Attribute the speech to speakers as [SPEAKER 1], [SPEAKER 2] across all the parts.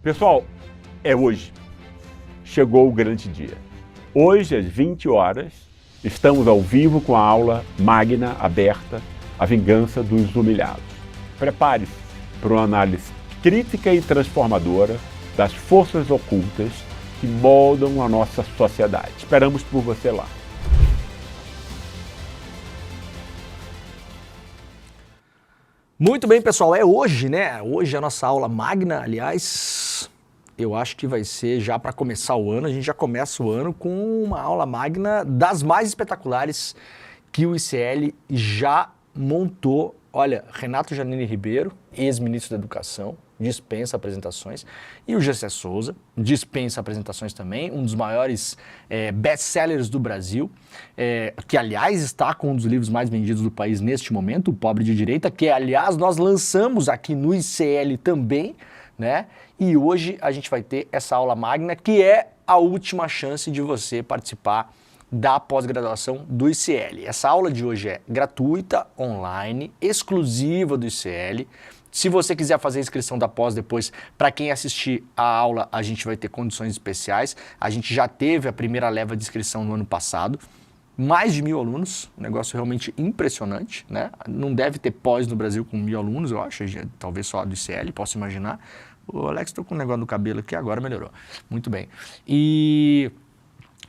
[SPEAKER 1] Pessoal, é hoje. Chegou o grande dia. Hoje, às 20 horas, estamos ao vivo com a aula magna, aberta, A Vingança dos Humilhados. Prepare-se para uma análise crítica e transformadora das forças ocultas que moldam a nossa sociedade. Esperamos por você lá.
[SPEAKER 2] Muito bem, pessoal, é hoje, né? Hoje é a nossa aula magna, aliás, eu acho que vai ser já para começar o ano, a gente já começa o ano com uma aula magna das mais espetaculares que o ICL já montou. Olha, Renato Janine Ribeiro, ex-ministro da Educação, dispensa apresentações, e o Gessé Souza, dispensa apresentações também, um dos maiores best-sellers do Brasil, que aliás está com um dos livros mais vendidos do país neste momento, O Pobre de Direita, que aliás nós lançamos aqui no ICL também, né? E hoje a gente vai ter essa aula magna, que é a última chance de você participar da pós-graduação do ICL. Essa aula de hoje é gratuita, online, exclusiva do ICL. Se você quiser fazer a inscrição da pós depois, para quem assistir a aula, a gente vai ter condições especiais. A gente já teve a primeira leva de inscrição no ano passado. Mais de 1.000 alunos, um negócio realmente impressionante, né? Não deve ter pós no Brasil com 1.000 alunos, eu acho, talvez só a do ICL, posso imaginar. O Alex, estou com um negócio no cabelo aqui, agora melhorou. Muito bem. E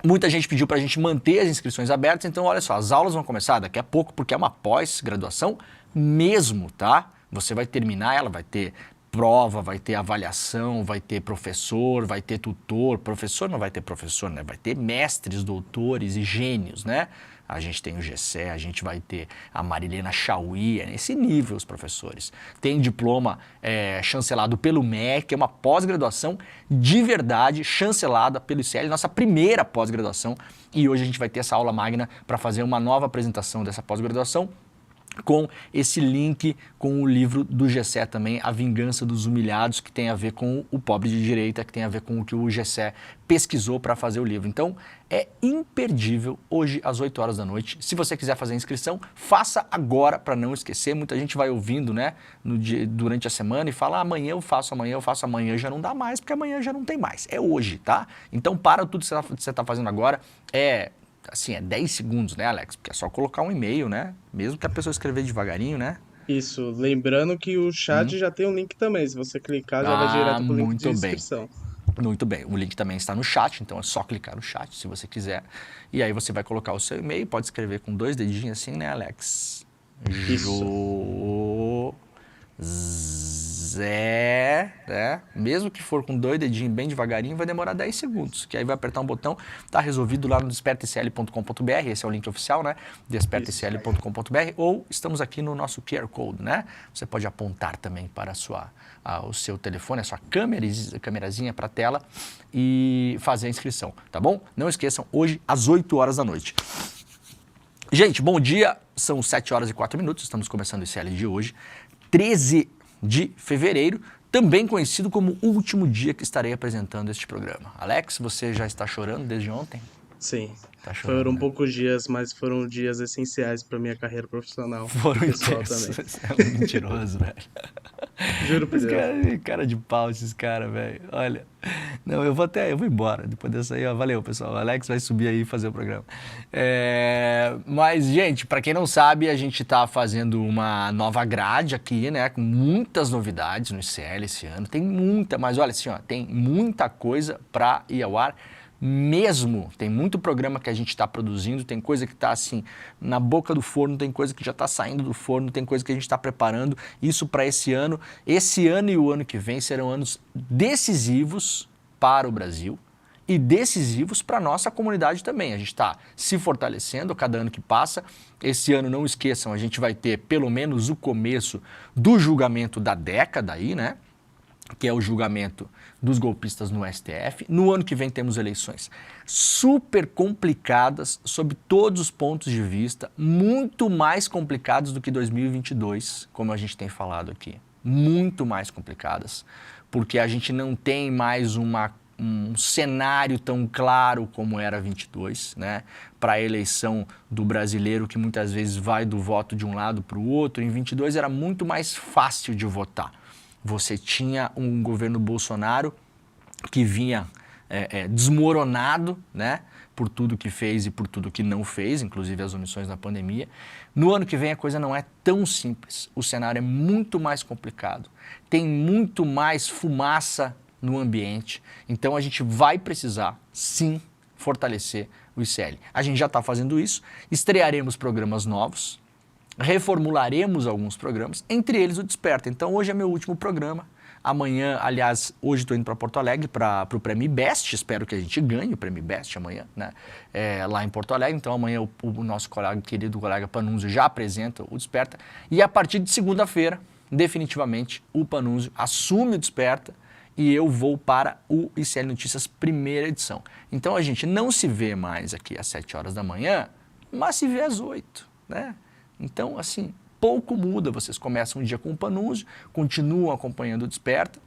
[SPEAKER 2] muita gente pediu para a gente manter as inscrições abertas, então olha só, as aulas vão começar daqui a pouco, porque é uma pós-graduação mesmo, tá? Você vai terminar ela, vai ter prova, vai ter avaliação, vai ter professor, vai ter tutor. Professor não vai ter professor, né? Vai ter mestres, doutores e gênios, né? A gente tem o Gessé, a gente vai ter a Marilena Chauí, é nesse nível os professores. Tem diploma chancelado pelo MEC, é uma pós-graduação de verdade, chancelada pelo ICL, nossa primeira pós-graduação. E hoje a gente vai ter essa aula magna para fazer uma nova apresentação dessa pós-graduação, com esse link com o livro do Gessé também, A Vingança dos Humilhados, que tem a ver com o Pobre de Direita, que tem a ver com o que o Gessé pesquisou para fazer o livro. Então, é imperdível, hoje às 8 horas da noite. Se você quiser fazer a inscrição, faça agora para não esquecer. Muita gente vai ouvindo, né, durante a semana e fala, amanhã eu faço, amanhã já não dá mais, porque amanhã já não tem mais. É hoje, tá? Então, para tudo que você está fazendo agora, assim, é 10 segundos, né, Alex? Porque é só colocar um e-mail, né? Mesmo que a pessoa escrever devagarinho, né?
[SPEAKER 3] Isso, lembrando que o chat já tem um link também, se você clicar já vai direto pro link de inscrição.
[SPEAKER 2] Muito bem, o link também está no chat, então é só clicar no chat se você quiser. E aí você vai colocar o seu e-mail, pode escrever com 2 dedinhos assim, né, Alex?
[SPEAKER 3] Isso.
[SPEAKER 2] Zé, né? Mesmo que for com 2 dedinhos bem devagarinho, vai demorar 10 segundos, que aí vai apertar um botão, tá resolvido lá no despertacl.com.br, esse é o link oficial, né? despertacl.com.br, ou estamos aqui no nosso QR Code, né? Você pode apontar também para o seu telefone, a sua câmerazinha para a tela e fazer a inscrição, tá bom? Não esqueçam, hoje às 8 horas da noite. Gente, bom dia, são 7 horas e 4 minutos, estamos começando o ICL de hoje, 13 de fevereiro, também conhecido como o último dia que estarei apresentando este programa. Alex, você já está chorando desde ontem?
[SPEAKER 3] Sim,
[SPEAKER 2] tá chorando,
[SPEAKER 3] foram
[SPEAKER 2] né?
[SPEAKER 3] poucos dias, mas foram dias essenciais para minha carreira profissional.
[SPEAKER 2] Foram
[SPEAKER 3] pessoal
[SPEAKER 2] intensos.
[SPEAKER 3] também.
[SPEAKER 2] Você é um mentiroso, velho.
[SPEAKER 3] Juro por Deus.
[SPEAKER 2] Cara de pau esses caras, velho. Olha, não, eu vou embora depois dessa aí, ó. Valeu, pessoal. O Alex vai subir aí e fazer o programa. Mas, gente, pra quem não sabe, a gente tá fazendo uma nova grade aqui, né? Com muitas novidades no ICL esse ano. Tem muita, mas olha assim, ó, tem muita coisa pra ir ao ar. Mesmo, tem muito programa que a gente está produzindo, tem coisa que está assim na boca do forno, tem coisa que já está saindo do forno, tem coisa que a gente está preparando, isso para esse ano. Esse ano e o ano que vem serão anos decisivos para o Brasil e decisivos para a nossa comunidade também. A gente está se fortalecendo a cada ano que passa. Esse ano, não esqueçam, a gente vai ter pelo menos o começo do julgamento da década aí, né? Que é o julgamento dos golpistas no STF. No ano que vem temos eleições super complicadas sob todos os pontos de vista, muito mais complicadas do que 2022, como a gente tem falado aqui. Muito mais complicadas, porque a gente não tem mais um cenário tão claro como era 22, né? Para a eleição do brasileiro, que muitas vezes vai do voto de um lado para o outro. Em 22 era muito mais fácil de votar. Você tinha um governo Bolsonaro que vinha desmoronado, né, por tudo que fez e por tudo que não fez, inclusive as omissões na pandemia. No ano que vem a coisa não é tão simples, o cenário é muito mais complicado, tem muito mais fumaça no ambiente, então a gente vai precisar, sim, fortalecer o ICL. A gente já está fazendo isso, estrearemos programas novos, reformularemos alguns programas, entre eles o Desperta. Então hoje é meu último programa. Amanhã, aliás, hoje estou indo para Porto Alegre para o Prêmio Best, espero que a gente ganhe o Prêmio Best amanhã, né? Lá em Porto Alegre. Então amanhã o nosso querido colega Panunzio já apresenta o Desperta. E a partir de segunda-feira, definitivamente, o Panunzio assume o Desperta e eu vou para o ICL Notícias primeira edição. Então a gente não se vê mais aqui às 7 horas da manhã, mas se vê às 8, né? Então, assim, pouco muda. Vocês começam um dia com o Panunzio, continuam acompanhando o Desperta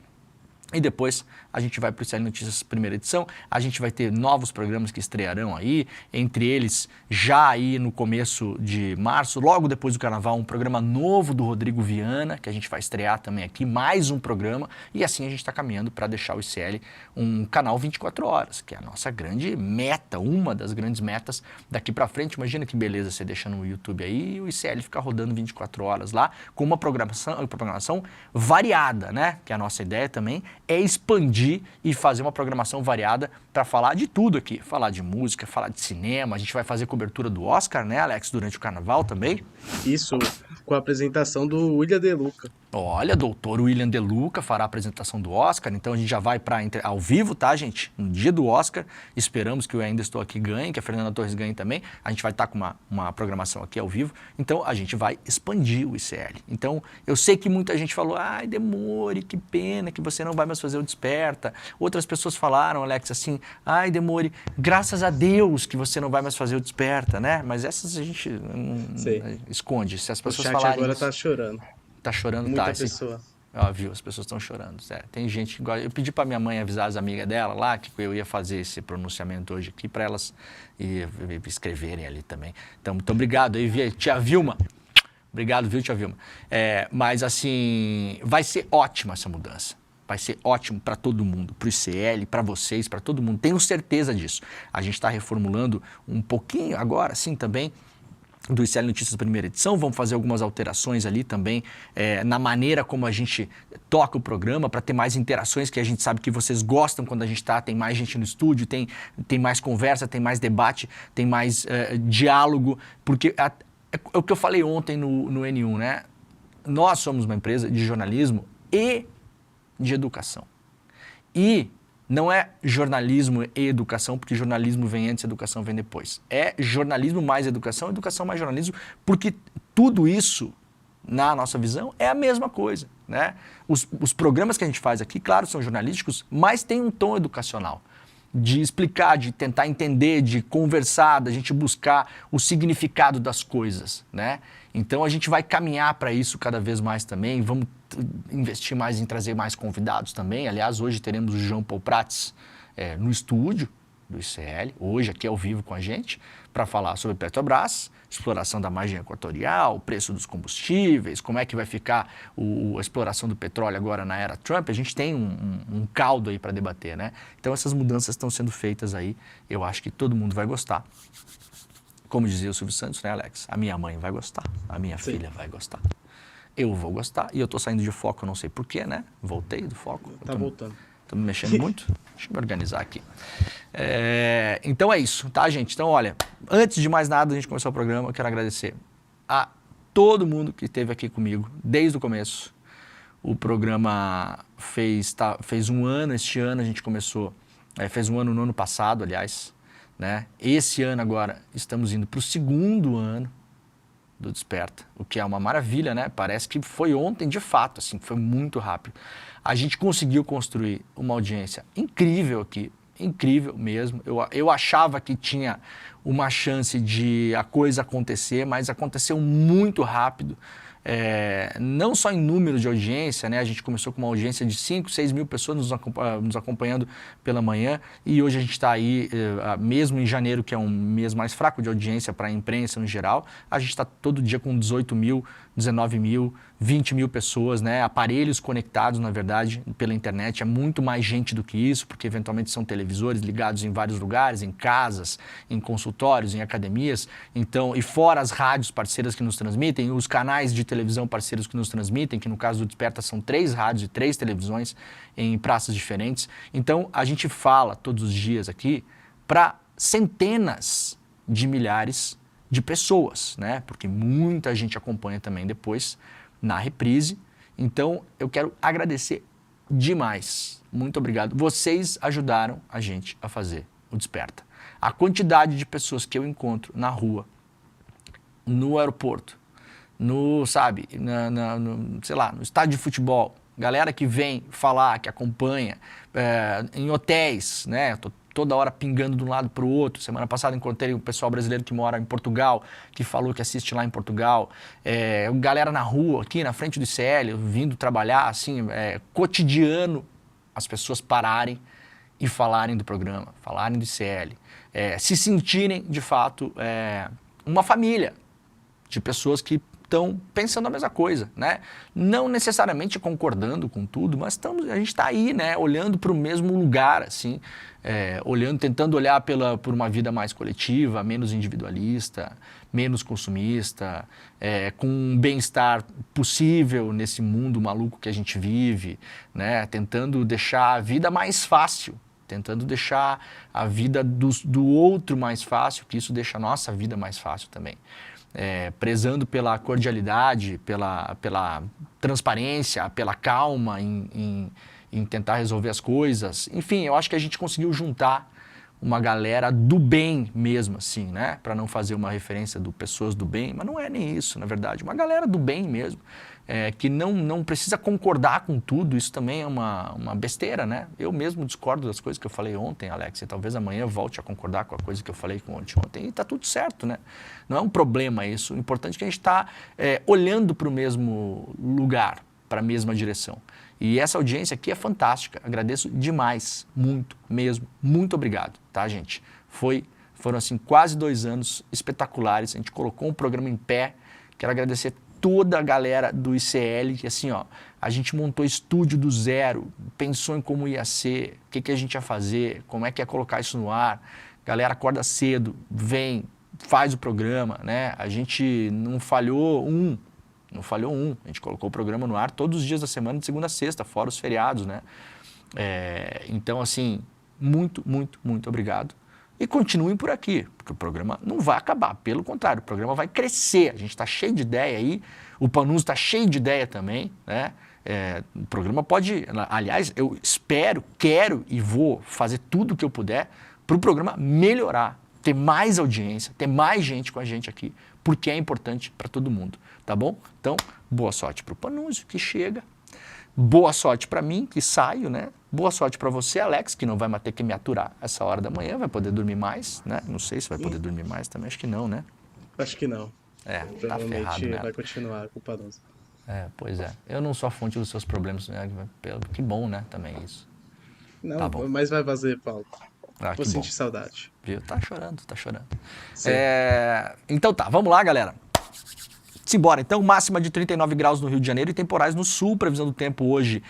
[SPEAKER 2] e depois a gente vai para o ICL Notícias primeira edição. A gente vai ter novos programas que estrearão aí, entre eles já aí no começo de março, logo depois do Carnaval, um programa novo do Rodrigo Viana, que a gente vai estrear também aqui, mais um programa, e assim a gente está caminhando para deixar o ICL um canal 24 horas, que é a nossa grande meta, uma das grandes metas daqui para frente. Imagina que beleza você deixa no YouTube aí e o ICL ficar rodando 24 horas lá, com uma programação variada, né? Que a nossa ideia também é expandir e fazer uma programação variada para falar de tudo aqui, falar de música, falar de cinema. A gente vai fazer cobertura do Oscar, né, Alex, durante o Carnaval também.
[SPEAKER 3] Isso, com a apresentação do William De Luca.
[SPEAKER 2] Olha, doutor William De Luca fará a apresentação do Oscar, então a gente já vai para ao vivo, tá, gente? No dia do Oscar, esperamos que o Ainda Estou Aqui ganhe, que a Fernanda Torres ganhe também. A gente vai estar com uma programação aqui ao vivo, então a gente vai expandir o ICL. Então, eu sei que muita gente falou, ai, Demore, que pena que você não vai mais fazer o Desperta. Outras pessoas falaram, Alex, assim, ai, Demore, graças a Deus que você não vai mais fazer o Desperta, né? Mas essas a gente esconde. Se as pessoas falarem
[SPEAKER 3] agora
[SPEAKER 2] isso,
[SPEAKER 3] tá chorando.
[SPEAKER 2] Tá chorando,
[SPEAKER 3] muita
[SPEAKER 2] tá?
[SPEAKER 3] pessoa.
[SPEAKER 2] Ó, viu? As pessoas estão chorando. Tem gente que gosta. Eu pedi para minha mãe avisar as amigas dela lá que eu ia fazer esse pronunciamento hoje aqui para elas escreverem ali também. Então, muito obrigado aí, tia Vilma. Obrigado, viu, tia Vilma? Mas, assim, vai ser ótima essa mudança. Vai ser ótimo para todo mundo, para o ICL, para vocês, para todo mundo. Tenho certeza disso. A gente está reformulando um pouquinho agora, sim, também, do ICL Notícias primeira edição, vamos fazer algumas alterações ali também na maneira como a gente toca o programa, para ter mais interações, que a gente sabe que vocês gostam quando a gente tem mais gente no estúdio, tem mais conversa, tem mais debate, tem mais diálogo, porque é o que eu falei ontem no N1, né? Nós somos uma empresa de jornalismo e de educação. E não é jornalismo e educação, porque jornalismo vem antes, educação vem depois. É jornalismo mais educação, educação mais jornalismo, porque tudo isso, na nossa visão, é a mesma coisa, né? Os programas que a gente faz aqui, claro, são jornalísticos, mas tem um tom educacional, de explicar, de tentar entender, de conversar, da gente buscar o significado das coisas, né? Então a gente vai caminhar para isso cada vez mais também, vamos investir mais em trazer mais convidados também. Aliás, hoje teremos o João Paul Prats no estúdio do ICL, hoje aqui ao vivo com a gente, para falar sobre Petrobras, exploração da margem equatorial, preço dos combustíveis, como é que vai ficar a exploração do petróleo agora na era Trump. A gente tem um caldo aí para debater, né? Então essas mudanças estão sendo feitas aí, eu acho que todo mundo vai gostar. Como dizia o Silvio Santos, né, Alex? A minha mãe vai gostar, a minha filha vai gostar. Eu vou gostar, e eu tô saindo de foco, eu não sei porquê, né? Voltei do foco.
[SPEAKER 3] Tá voltando.
[SPEAKER 2] Tô me mexendo muito? Deixa eu me organizar aqui. Então é isso, tá, gente? Então, olha, antes de mais nada, a gente começar o programa, eu quero agradecer a todo mundo que esteve aqui comigo desde o começo. O programa fez um ano, este ano a gente começou, fez um ano no ano passado, aliás, né? Esse ano agora estamos indo para o 2º ano do Desperta, o que é uma maravilha, né? Parece que foi ontem, de fato, assim, foi muito rápido. A gente conseguiu construir uma audiência incrível aqui, incrível mesmo. Eu achava que tinha uma chance de a coisa acontecer, mas aconteceu muito rápido. Não só em número de audiência, né? A gente começou com uma audiência de 5, 6 mil pessoas nos acompanhando pela manhã, e hoje a gente está aí, mesmo em janeiro, que é um mês mais fraco de audiência para a imprensa em geral, a gente está todo dia com 18 mil, 19 mil, 20 mil pessoas, né? Aparelhos conectados, na verdade, pela internet. É muito mais gente do que isso, porque eventualmente são televisores ligados em vários lugares, em casas, em consultórios, em academias. Então, e fora as rádios parceiras que nos transmitem, os canais de televisão parceiros que nos transmitem, que no caso do Desperta são 3 rádios e 3 televisões em praças diferentes. Então, a gente fala todos os dias aqui para centenas de milhares de pessoas, né? Porque muita gente acompanha também depois na reprise. Então, eu quero agradecer demais. Muito obrigado. Vocês ajudaram a gente a fazer o Desperta. A quantidade de pessoas que eu encontro na rua, no aeroporto, no sei lá, no estádio de futebol, galera que vem falar, que acompanha, em hotéis, né? Tô toda hora pingando de um lado para o outro. Semana passada encontrei um pessoal brasileiro que mora em Portugal, que falou que assiste lá em Portugal. Galera na rua, aqui na frente do ICL, vindo trabalhar, assim, cotidiano, as pessoas pararem e falarem do programa, falarem do ICL. Se sentirem, de fato, uma família de pessoas que estão pensando a mesma coisa, né? Não necessariamente concordando com tudo, mas a gente está aí, né? Olhando para o mesmo lugar, assim, tentando olhar por uma vida mais coletiva, menos individualista, menos consumista, com um bem-estar possível nesse mundo maluco que a gente vive, né? Tentando deixar a vida mais fácil, tentando deixar a vida do outro mais fácil, que isso deixa a nossa vida mais fácil também. Prezando pela cordialidade, pela transparência, pela calma em tentar resolver as coisas. Enfim, eu acho que a gente conseguiu juntar uma galera do bem mesmo, assim, né? Para não fazer uma referência do pessoas do bem, mas não é nem isso, na verdade. Uma galera do bem mesmo, que não precisa concordar com tudo. Isso também é uma besteira, né? Eu mesmo discordo das coisas que eu falei ontem, Alex, e talvez amanhã eu volte a concordar com a coisa que eu falei ontem. E tá tudo certo, né? Não é um problema isso. O importante é que a gente está olhando para o mesmo lugar, para a mesma direção. E essa audiência aqui é fantástica. Agradeço demais, muito mesmo. Muito obrigado, tá, gente? Foram assim quase 2 anos espetaculares. A gente colocou um programa em pé. Quero agradecer toda a galera do ICL, que assim, ó, a gente montou estúdio do zero, pensou em como ia ser, o que a gente ia fazer, como é que ia colocar isso no ar. Galera acorda cedo, vem, faz o programa, né? A gente não falhou um. A gente colocou o programa no ar todos os dias da semana, de segunda a sexta, fora os feriados, né? Então, assim, muito, muito, muito obrigado. E continuem por aqui, porque o programa não vai acabar, pelo contrário, o programa vai crescer. A gente está cheio de ideia aí, o Panuso está cheio de ideia também, né? O programa pode, aliás, eu espero, quero e vou fazer tudo o que eu puder para o programa melhorar, ter mais audiência, ter mais gente com a gente aqui, porque é importante para todo mundo, tá bom? Então, boa sorte para o Panunzio, que chega, boa sorte para mim, que saio, né? Boa sorte para você, Alex, que não vai mais ter que me aturar essa hora da manhã, vai poder dormir mais, né? Não sei se vai poder dormir mais também, acho que não, né?
[SPEAKER 3] Acho que não.
[SPEAKER 2] Tá ferrado, né?
[SPEAKER 3] Vai continuar com o Panunzio.
[SPEAKER 2] Pois é. Eu não sou a fonte dos seus problemas, né? Que bom, né? Também isso.
[SPEAKER 3] Não,
[SPEAKER 2] tá bom.
[SPEAKER 3] Mas vai fazer falta. Vou
[SPEAKER 2] que
[SPEAKER 3] sentir
[SPEAKER 2] bom.
[SPEAKER 3] saudade.
[SPEAKER 2] Viu? Tá chorando. Então tá, vamos lá, galera. Simbora, então, máxima de 39 graus no Rio de Janeiro e temporais no sul. Previsão do tempo hoje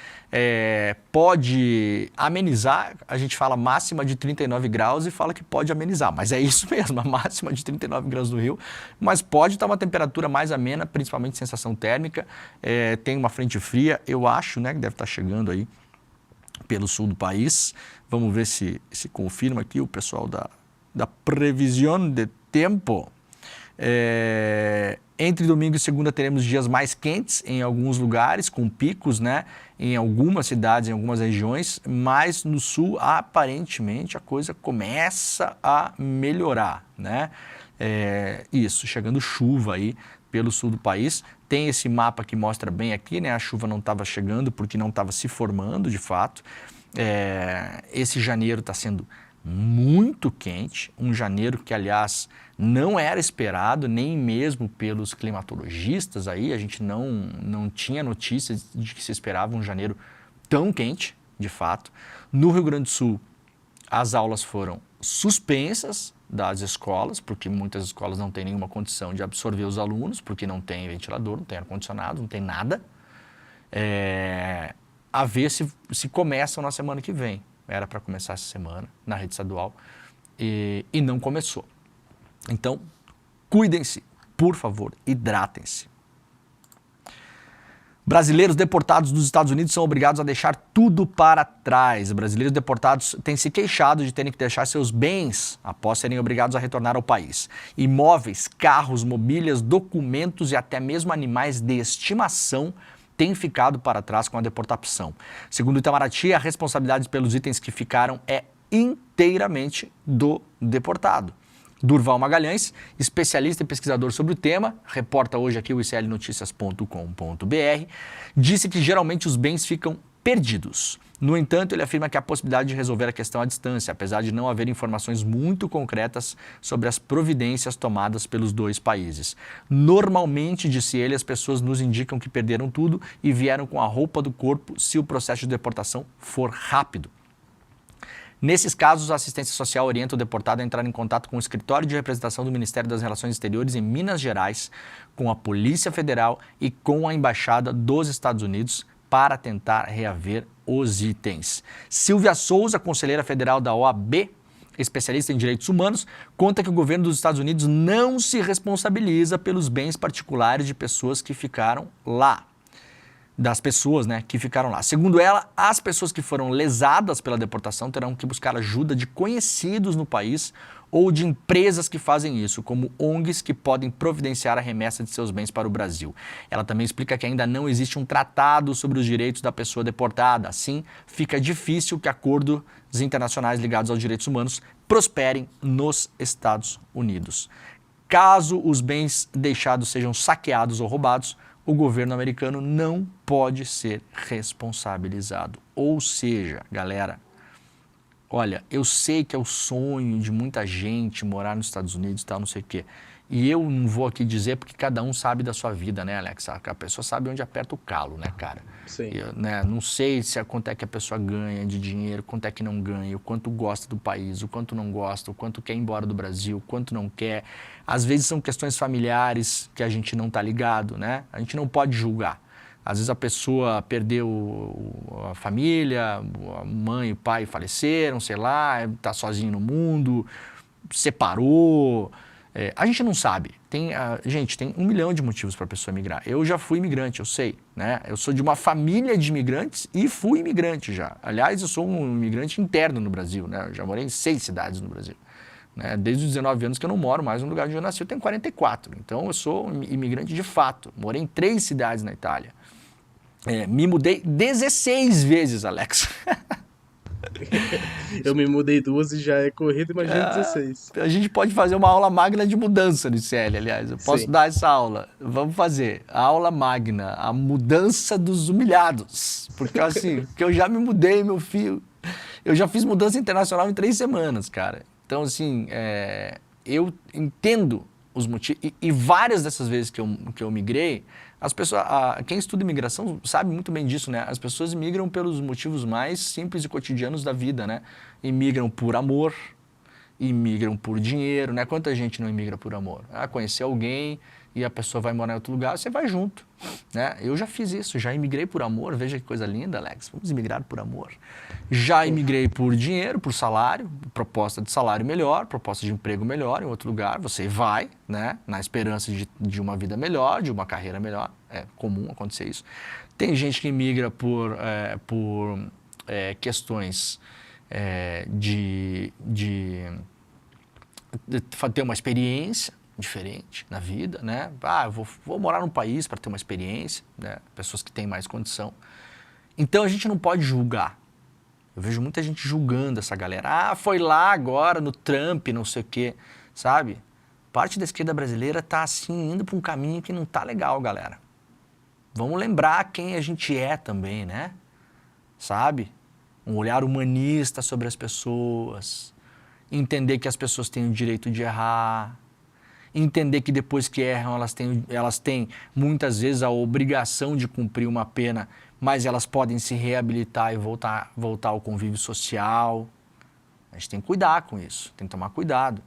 [SPEAKER 2] pode amenizar. A gente fala máxima de 39 graus e fala que pode amenizar. Mas é isso mesmo, a máxima de 39 graus no Rio. Mas pode estar uma temperatura mais amena, principalmente sensação térmica. Tem uma frente fria, eu acho, né, que deve estar chegando aí pelo sul do país. Vamos ver se confirma aqui o pessoal da previsão de tempo. Entre domingo e segunda teremos dias mais quentes em alguns lugares, com picos, né? Em algumas cidades, em algumas regiões, mas no sul, aparentemente, a coisa começa a melhorar, né? Isso, chegando chuva aí pelo sul do país. Tem esse mapa que mostra bem aqui, né? A chuva não estava chegando porque não estava se formando, de fato. Esse janeiro está sendo muito quente, um janeiro que, aliás, não era esperado, nem mesmo pelos climatologistas aí, a gente não tinha notícias de que se esperava um janeiro tão quente, de fato. No Rio Grande do Sul, as aulas foram suspensas das escolas, porque muitas escolas não têm nenhuma condição de absorver os alunos, porque não tem ventilador, não tem ar-condicionado, não tem nada. A ver se começam na semana que vem. Era para começar essa semana, na rede estadual, e não começou. Então, cuidem-se, por favor, hidratem-se. Brasileiros deportados dos Estados Unidos são obrigados a deixar tudo para trás. Brasileiros deportados têm se queixado de terem que deixar seus bens após serem obrigados a retornar ao país. Imóveis, carros, mobílias, documentos e até mesmo animais de estimação têm ficado para trás com a deportação. Segundo o Itamaraty, a responsabilidade pelos itens que ficaram é inteiramente do deportado. Durval Magalhães, especialista e pesquisador sobre o tema, reporta hoje aqui o iclnoticias.com.br, disse que geralmente os bens ficam perdidos. No entanto, ele afirma que há a possibilidade de resolver a questão à distância, apesar de não haver informações muito concretas sobre as providências tomadas pelos dois países. Normalmente, disse ele, as pessoas nos indicam que perderam tudo e vieram com a roupa do corpo se o processo de deportação for rápido. Nesses casos, a assistência social orienta o deportado a entrar em contato com o escritório de representação do Ministério das Relações Exteriores em Minas Gerais, com a Polícia Federal e com a Embaixada dos Estados Unidos para tentar reaver os itens. Silvia Souza, conselheira federal da OAB, especialista em direitos humanos, conta que o governo dos Estados Unidos não se responsabiliza pelos bens particulares de pessoas que ficaram lá. Das pessoas, né, que ficaram lá. Segundo ela, as pessoas que foram lesadas pela deportação terão que buscar ajuda de conhecidos no país ou de empresas que fazem isso, como ONGs que podem providenciar a remessa de seus bens para o Brasil. Ela também explica que ainda não existe um tratado sobre os direitos da pessoa deportada. Assim, fica difícil que acordos internacionais ligados aos direitos humanos prosperem nos Estados Unidos. Caso os bens deixados sejam saqueados ou roubados, o governo americano não pode ser responsabilizado. Ou seja, galera, olha, eu sei que é o sonho de muita gente morar nos Estados Unidos e tal, não sei o quê. E eu não vou aqui dizer porque cada um sabe da sua vida, né, Alex? A pessoa sabe onde aperta o calo, né, cara?
[SPEAKER 3] Sim.
[SPEAKER 2] Eu, né, não sei quanto é que a pessoa ganha de dinheiro, quanto é que não ganha, o quanto gosta do país, o quanto não gosta, o quanto quer ir embora do Brasil, o quanto não quer. Às vezes são questões familiares que a gente não tá ligado, né? A gente não pode julgar. Às vezes a pessoa perdeu a família, a mãe e o pai faleceram, sei lá, tá sozinho no mundo, separou. A gente não sabe. Gente, tem 1 milhão de motivos para a pessoa migrar. Eu já fui imigrante, eu sei, né? Eu sou de uma família de imigrantes e fui imigrante já. Aliás, eu sou um imigrante interno no Brasil, né? Eu já morei em 6 cidades no Brasil. Né? Desde os 19 anos que eu não moro mais no lugar onde eu nasci, eu tenho 44. Então, eu sou um imigrante de fato. Morei em 3 cidades na Itália. Me mudei 16 vezes, Alex.
[SPEAKER 3] Eu me mudei 2 e já é corrido, imagina 16.
[SPEAKER 2] A gente pode fazer uma aula magna de mudança no ICL, aliás. Eu posso dar essa aula. Vamos fazer. A aula magna, a mudança dos humilhados. Porque assim, que eu já me mudei, meu filho. Eu já fiz mudança internacional em 3 semanas, cara. Então, assim, eu entendo os motivos. E várias dessas vezes que eu migrei, as pessoas, quem estuda imigração sabe muito bem disso, né? As pessoas migram pelos motivos mais simples e cotidianos da vida, né? Imigram por amor, imigram por dinheiro, né? Quanta gente não imigra por amor? Conhecer alguém e a pessoa vai morar em outro lugar, você vai junto, né? Eu já fiz isso, já imigrei por amor, veja que coisa linda, Alex, vamos imigrar por amor. Já imigrei por dinheiro, por salário, proposta de salário melhor, proposta de emprego melhor em outro lugar, você vai, né? Na esperança de uma vida melhor, de uma carreira melhor, é comum acontecer isso. Tem gente que imigra por questões de ter uma experiência diferente na vida, né? Eu vou morar num país para ter uma experiência, né? Pessoas que têm mais condição. Então a gente não pode julgar. Eu vejo muita gente julgando essa galera. Foi lá agora no Trump, não sei o quê, sabe? Parte da esquerda brasileira tá assim indo para um caminho que não tá legal, galera. Vamos lembrar quem a gente é também, né? Sabe? Um olhar humanista sobre as pessoas, entender que as pessoas têm o direito de errar, entender que depois que erram elas têm muitas vezes a obrigação de cumprir uma pena, mas elas podem se reabilitar e voltar ao convívio social. A gente tem que cuidar com isso, tem que tomar cuidado.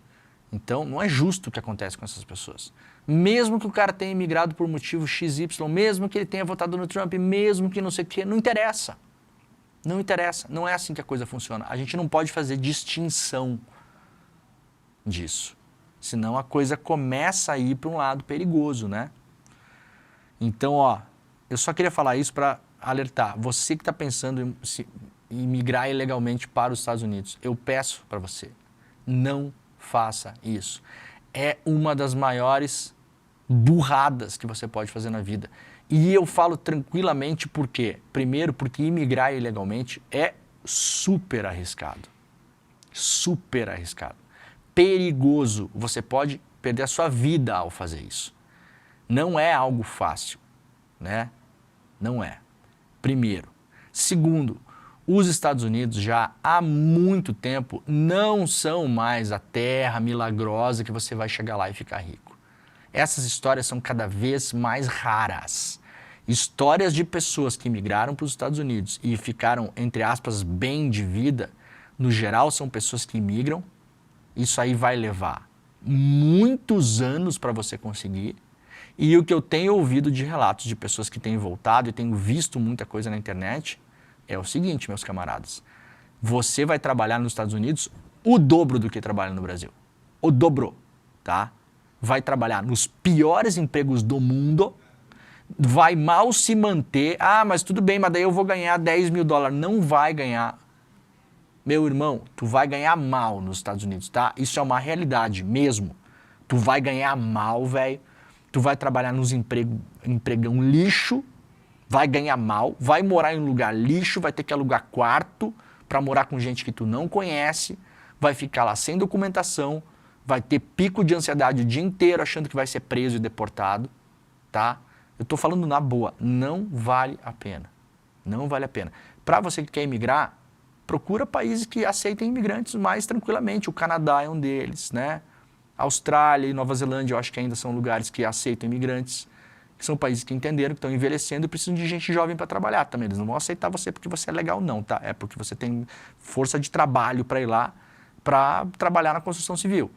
[SPEAKER 2] Então, não é justo o que acontece com essas pessoas. Mesmo que o cara tenha imigrado por motivo XY, mesmo que ele tenha votado no Trump, mesmo que não sei o quê, não interessa. Não interessa. Não é assim que a coisa funciona. A gente não pode fazer distinção disso. Senão a coisa começa a ir para um lado perigoso, né? Então, ó, eu só queria falar isso para alertar. Você que está pensando em migrar ilegalmente para os Estados Unidos, eu peço para você, não faça isso. É uma das maiores burradas que você pode fazer na vida. E eu falo tranquilamente por quê? Primeiro, porque imigrar ilegalmente é super arriscado. Super arriscado. Perigoso. Você pode perder a sua vida ao fazer isso. Não é algo fácil, né? Não é. Primeiro. Segundo, os Estados Unidos já há muito tempo não são mais a terra milagrosa que você vai chegar lá e ficar rico. Essas histórias são cada vez mais raras. Histórias de pessoas que migraram para os Estados Unidos e ficaram, entre aspas, bem de vida, no geral são pessoas que imigram. Isso aí vai levar muitos anos para você conseguir. E o que eu tenho ouvido de relatos de pessoas que têm voltado e tenho visto muita coisa na internet é o seguinte, meus camaradas. Você vai trabalhar nos Estados Unidos o dobro do que trabalha no Brasil. O dobro, tá? Vai trabalhar nos piores empregos do mundo, vai mal se manter. Ah, mas tudo bem, mas daí eu vou ganhar 10 mil dólares. Não vai ganhar. Meu irmão, tu vai ganhar mal nos Estados Unidos, tá? Isso é uma realidade mesmo. Tu vai ganhar mal, velho. Tu vai trabalhar nos empregão lixo, vai ganhar mal, vai morar em um lugar lixo, vai ter que alugar quarto para morar com gente que tu não conhece, vai ficar lá sem documentação, vai ter pico de ansiedade o dia inteiro achando que vai ser preso e deportado, tá? Eu tô falando na boa, não vale a pena. Não vale a pena. Para você que quer imigrar, procura países que aceitem imigrantes mais tranquilamente. O Canadá é um deles, né? Austrália e Nova Zelândia, eu acho que ainda são lugares que aceitam imigrantes, que são países que entenderam, que estão envelhecendo e precisam de gente jovem para trabalhar também. Eles não vão aceitar você porque você é legal, não, tá? É porque você tem força de trabalho para ir lá para trabalhar na construção civil.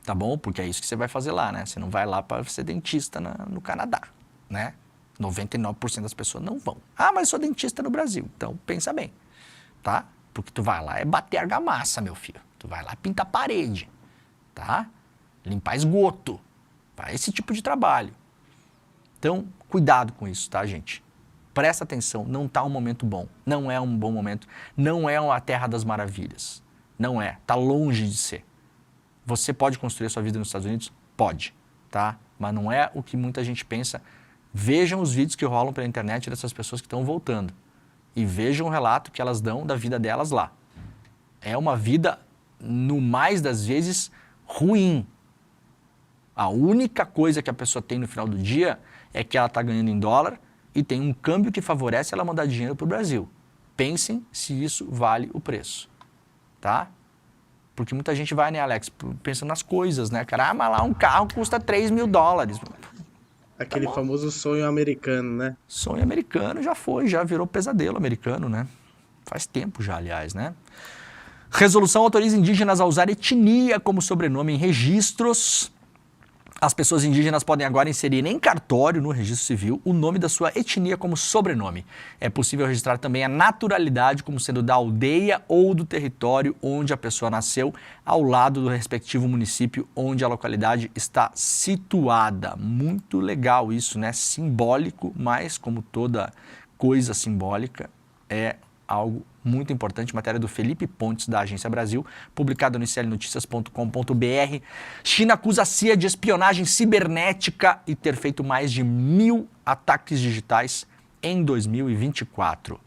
[SPEAKER 2] Tá bom? Porque é isso que você vai fazer lá, né? Você não vai lá para ser dentista no Canadá, né? 99% das pessoas não vão. Ah, mas eu sou dentista no Brasil. Então, pensa bem, tá? Porque tu vai lá é bater argamassa, meu filho. Tu vai lá pintar parede, tá? Limpar esgoto. Vai esse tipo de trabalho. Então, cuidado com isso, tá, gente? Presta atenção, não tá um momento bom. Não é um bom momento. Não é uma terra das maravilhas. Não é. Tá longe de ser. Você pode construir a sua vida nos Estados Unidos? Pode, tá? Mas não é o que muita gente pensa. Vejam os vídeos que rolam pela internet dessas pessoas que estão voltando. E vejam o relato que elas dão da vida delas lá. É uma vida, no mais das vezes, ruim. A única coisa que a pessoa tem no final do dia é que ela está ganhando em dólar e tem um câmbio que favorece ela mandar dinheiro para o Brasil. Pensem se isso vale o preço, tá? Porque muita gente vai, né, Alex, pensando nas coisas, né, cara? Ah, mas lá um carro custa 3 mil dólares.
[SPEAKER 3] Aquele
[SPEAKER 2] tá
[SPEAKER 3] famoso sonho americano, né?
[SPEAKER 2] Sonho americano já foi, já virou pesadelo americano, né? Faz tempo já, aliás, né? Resolução autoriza indígenas a usar etnia como sobrenome em registros. As pessoas indígenas podem agora inserir em cartório, no registro civil, o nome da sua etnia como sobrenome. É possível registrar também a naturalidade como sendo da aldeia ou do território onde a pessoa nasceu, ao lado do respectivo município onde a localidade está situada. Muito legal isso, né? Simbólico, mas como toda coisa simbólica, é algo muito importante, matéria do Felipe Pontes, da Agência Brasil, publicada no iclnoticias.com.br. China acusa a CIA de espionagem cibernética e ter feito mais de 1.000 ataques digitais em 2024.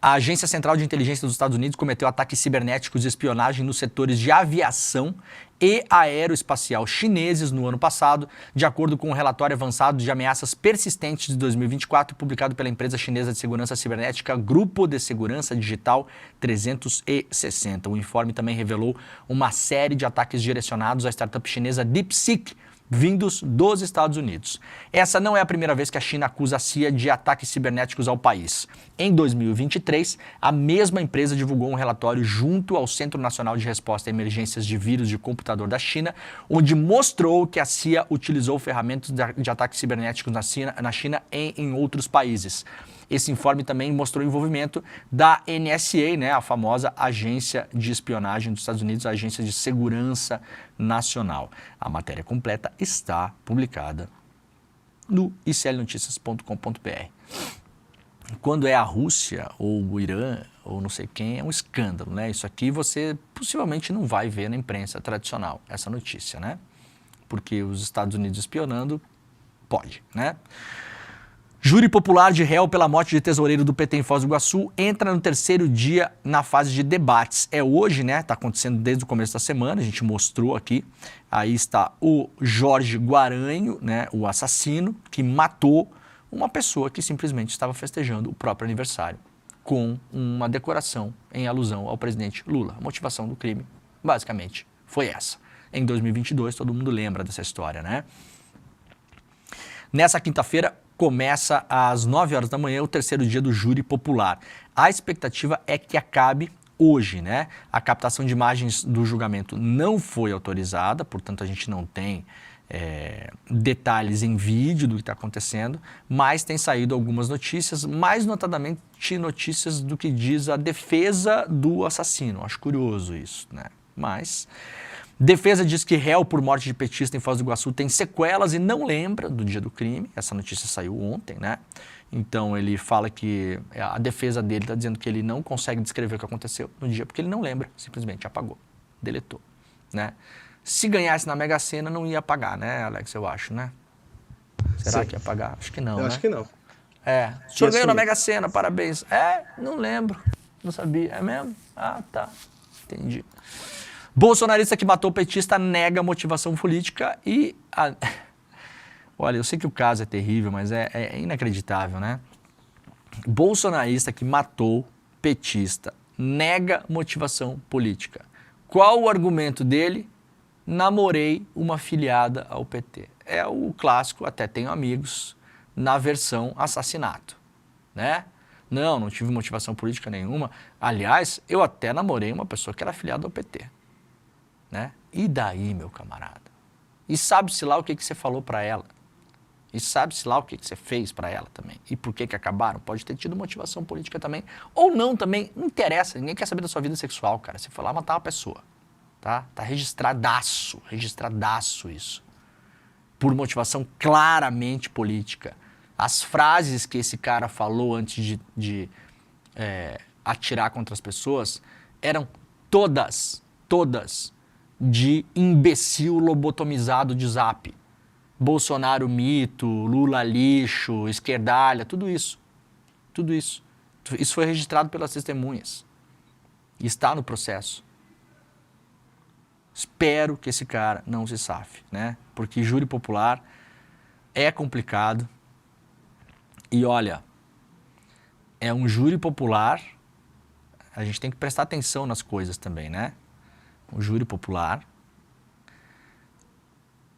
[SPEAKER 2] A Agência Central de Inteligência dos Estados Unidos cometeu ataques cibernéticos de espionagem nos setores de aviação e aeroespacial chineses no ano passado, de acordo com um relatório avançado de ameaças persistentes de 2024, publicado pela empresa chinesa de segurança cibernética Grupo de Segurança Digital 360. O informe também revelou uma série de ataques direcionados à startup chinesa DeepSeek, vindos dos Estados Unidos. Essa não é a primeira vez que a China acusa a CIA de ataques cibernéticos ao país. Em 2023, a mesma empresa divulgou um relatório junto ao Centro Nacional de Resposta a Emergências de Vírus de Computador da China, onde mostrou que a CIA utilizou ferramentas de ataques cibernéticos na China e em outros países. Esse informe também mostrou o envolvimento da NSA, né, a famosa agência de espionagem dos Estados Unidos, a Agência de Segurança Nacional. A matéria completa está publicada no iclnoticias.com.br. Quando é a Rússia ou o Irã ou não sei quem, é um escândalo, né? Isso aqui você possivelmente não vai ver na imprensa tradicional, essa notícia, né? Porque os Estados Unidos espionando, pode, né? Júri popular de réu pela morte de tesoureiro do PT em Foz do Iguaçu entra no terceiro dia na fase de debates. É hoje, né? Está acontecendo desde o começo da semana, a gente mostrou aqui. Aí está o Jorge Guaranho, né? O assassino que matou uma pessoa que simplesmente estava festejando o próprio aniversário com uma decoração em alusão ao presidente Lula. A motivação do crime, basicamente, foi essa. Em 2022, todo mundo lembra dessa história, né? Nessa quinta-feira, começa às 9 horas da manhã o terceiro dia do júri popular. A expectativa é que acabe hoje, né? A captação de imagens do julgamento não foi autorizada, portanto a gente não tem detalhes em vídeo do que está acontecendo, mas tem saído algumas notícias, mais notadamente notícias do que diz a defesa do assassino. Acho curioso isso, né? Mas defesa diz que réu por morte de petista em Foz do Iguaçu tem sequelas e não lembra do dia do crime. Essa notícia saiu ontem, né? Então ele fala que a defesa dele está dizendo que ele não consegue descrever o que aconteceu no dia porque ele não lembra, simplesmente apagou, deletou, né? Se ganhasse na Mega Sena não ia apagar, né, Alex, eu acho, né? Será que ia apagar? Acho que não,
[SPEAKER 3] Eu
[SPEAKER 2] né?
[SPEAKER 3] acho que não.
[SPEAKER 2] O senhor ganhou na Mega Sena, parabéns. Não lembro, não sabia, é mesmo? Ah, tá, entendi. Bolsonarista que matou o petista nega motivação política e... Olha, eu sei que o caso é terrível, mas é inacreditável, né? Bolsonarista que matou petista nega motivação política. Qual o argumento dele? Namorei uma filiada ao PT. É o clássico, até tenho amigos, na versão assassinato, né? Não tive motivação política nenhuma. Aliás, eu até namorei uma pessoa que era afiliada ao PT. Né? E daí, meu camarada? E sabe-se lá o que você falou para ela? E sabe-se lá o que você fez para ela também? E por que acabaram? Pode ter tido motivação política também. Ou não também, não interessa. Ninguém quer saber da sua vida sexual, cara. Você foi lá matar uma pessoa. Tá registradaço isso. Por motivação claramente política. As frases que esse cara falou antes de atirar contra as pessoas eram todas de imbecil lobotomizado de Zap. Bolsonaro mito, Lula lixo, esquerdalha, tudo isso. Isso foi registrado pelas testemunhas. E está no processo. Espero que esse cara não se safe, né? Porque júri popular é complicado. E olha, é um júri popular, a gente tem que prestar atenção nas coisas também, né? Um júri popular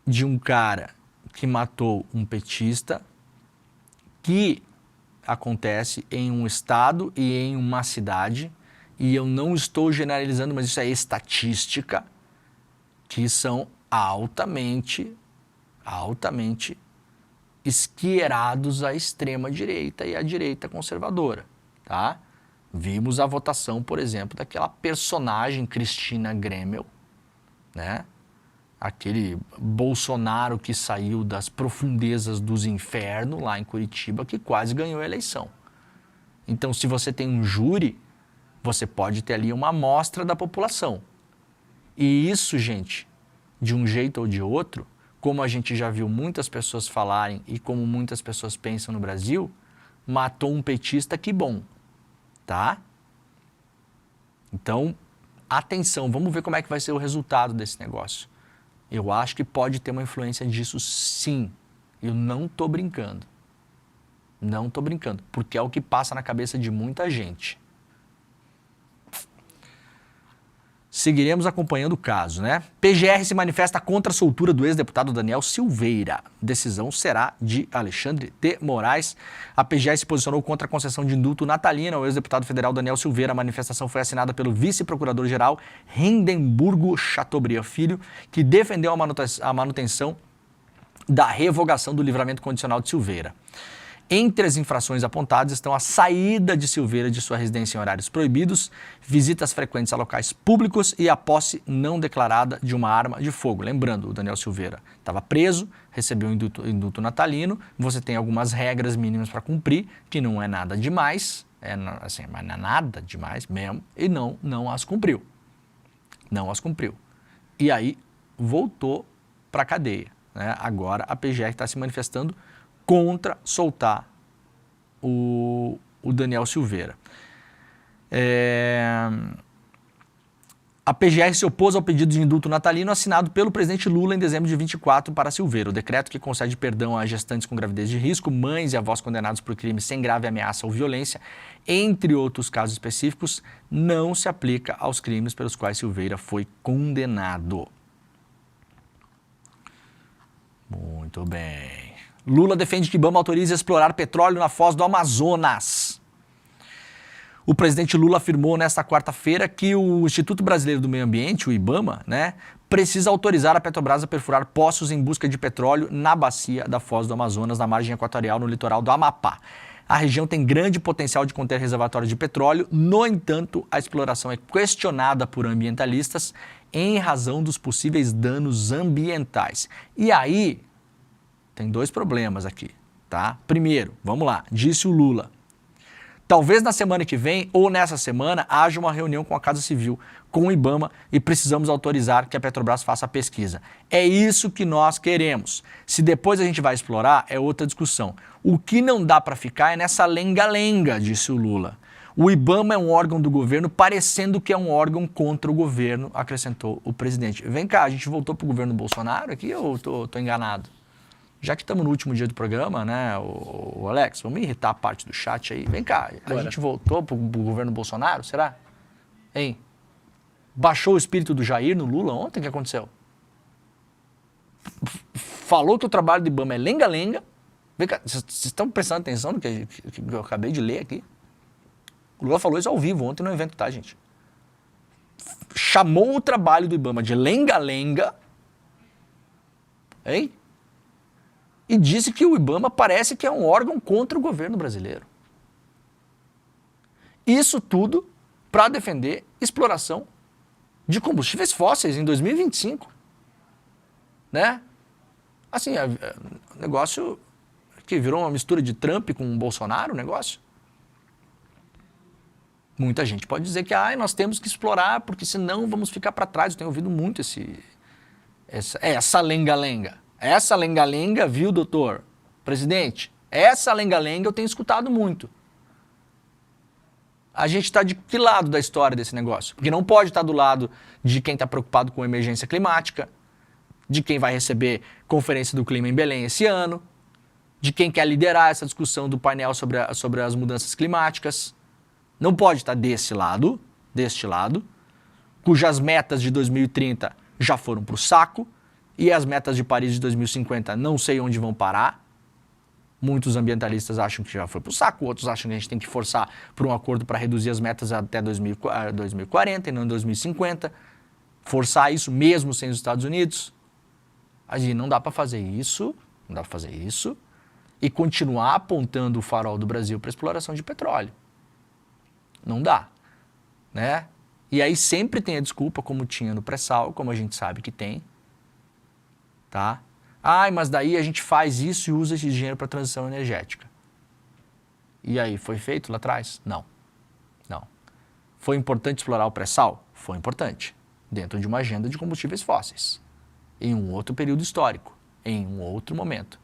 [SPEAKER 2] de um cara que matou um petista, que acontece em um estado e em uma cidade, e eu não estou generalizando, mas isso é estatística, que são altamente esquerdados à extrema-direita e à direita conservadora, tá? Vimos a votação, por exemplo, daquela personagem Cristina Gremel, né? Aquele Bolsonaro que saiu das profundezas dos infernos lá em Curitiba, que quase ganhou a eleição. Então, se você tem um júri, você pode ter ali uma amostra da população. E isso, gente, de um jeito ou de outro, como a gente já viu muitas pessoas falarem e como muitas pessoas pensam no Brasil, matou um petista, que bom, tá? Então, atenção, vamos ver como é que vai ser o resultado desse negócio. Eu acho que pode ter uma influência disso, sim. Eu não tô brincando. Não tô brincando, porque é o que passa na cabeça de muita gente. Seguiremos acompanhando o caso, né? PGR se manifesta contra a soltura do ex-deputado Daniel Silveira. Decisão será de Alexandre de Moraes. A PGR se posicionou contra a concessão de indulto natalino ao ex-deputado federal Daniel Silveira. A manifestação foi assinada pelo vice-procurador-geral Hindenburgo Chateaubriand Filho, que defendeu a manutenção da revogação do livramento condicional de Silveira. Entre as infrações apontadas estão a saída de Silveira de sua residência em horários proibidos, visitas frequentes a locais públicos e a posse não declarada de uma arma de fogo. Lembrando, o Daniel Silveira estava preso, recebeu um indulto natalino, você tem algumas regras mínimas para cumprir, que não é nada demais, mas não é nada demais mesmo, e não as cumpriu. Não as cumpriu. E aí voltou para a cadeia, né? Agora a PGR está se manifestando contra soltar o Daniel Silveira. A PGR se opôs ao pedido de indulto natalino assinado pelo presidente Lula em dezembro de 24 para Silveira. O decreto que concede perdão a gestantes com gravidez de risco, mães e avós condenados por crimes sem grave ameaça ou violência, entre outros casos específicos, não se aplica aos crimes pelos quais Silveira foi condenado. Muito bem. Lula defende que IBAMA autorize explorar petróleo na foz do Amazonas. O presidente Lula afirmou nesta quarta-feira que o Instituto Brasileiro do Meio Ambiente, o IBAMA, né, precisa autorizar a Petrobras a perfurar poços em busca de petróleo na bacia da foz do Amazonas, na margem equatorial, no litoral do Amapá. A região tem grande potencial de conter reservatórios de petróleo, no entanto, a exploração é questionada por ambientalistas em razão dos possíveis danos ambientais. E aí, tem dois problemas aqui, tá? Primeiro, vamos lá, disse o Lula. Talvez na semana que vem ou nessa semana haja uma reunião com a Casa Civil, com o IBAMA e precisamos autorizar que a Petrobras faça a pesquisa. É isso que nós queremos. Se depois a gente vai explorar, é outra discussão. O que não dá para ficar é nessa lenga-lenga, disse o Lula. O IBAMA é um órgão do governo, parecendo que é um órgão contra o governo, acrescentou o presidente. Vem cá, a gente voltou para o governo Bolsonaro aqui ou tô enganado? Já que estamos no último dia do programa, né, o Alex, vamos irritar a parte do chat aí. Vem cá, a gente voltou para o governo Bolsonaro, será? Hein? Baixou o espírito do Jair no Lula ontem, o que aconteceu? Falou que o trabalho do IBAMA é lenga-lenga. Vem cá, vocês estão prestando atenção no que eu acabei de ler aqui? O Lula falou isso ao vivo ontem no evento, tá, gente? Chamou o trabalho do IBAMA de lenga-lenga, hein? E disse que o IBAMA parece que é um órgão contra o governo brasileiro. Isso tudo para defender exploração de combustíveis fósseis em 2025. Né? Assim, negócio que virou uma mistura de Trump com Bolsonaro, o negócio. Muita gente pode dizer que nós temos que explorar porque senão vamos ficar para trás. Eu tenho ouvido muito essa lenga-lenga. Essa lenga-lenga, viu, doutor? Presidente, essa lenga-lenga eu tenho escutado muito. A gente está de que lado da história desse negócio? Porque não pode estar do lado de quem está preocupado com a emergência climática, de quem vai receber Conferência do Clima em Belém esse ano, de quem quer liderar essa discussão do painel sobre as mudanças climáticas. Não pode estar deste lado, cujas metas de 2030 já foram para o saco, e as metas de Paris de 2050 não sei onde vão parar. Muitos ambientalistas acham que já foi para o saco, outros acham que a gente tem que forçar por um acordo para reduzir as metas até 2040 e não em 2050. Forçar isso mesmo sem os Estados Unidos. A gente não dá para fazer isso, e continuar apontando o farol do Brasil para exploração de petróleo. Não dá, né? E aí sempre tem a desculpa, como tinha no pré-sal, como a gente sabe que tem, tá? Mas daí a gente faz isso e usa esse dinheiro para transição energética. E aí, foi feito lá atrás? Não. Foi importante explorar o pré-sal? Foi importante, dentro de uma agenda de combustíveis fósseis, em um outro período histórico, em um outro momento.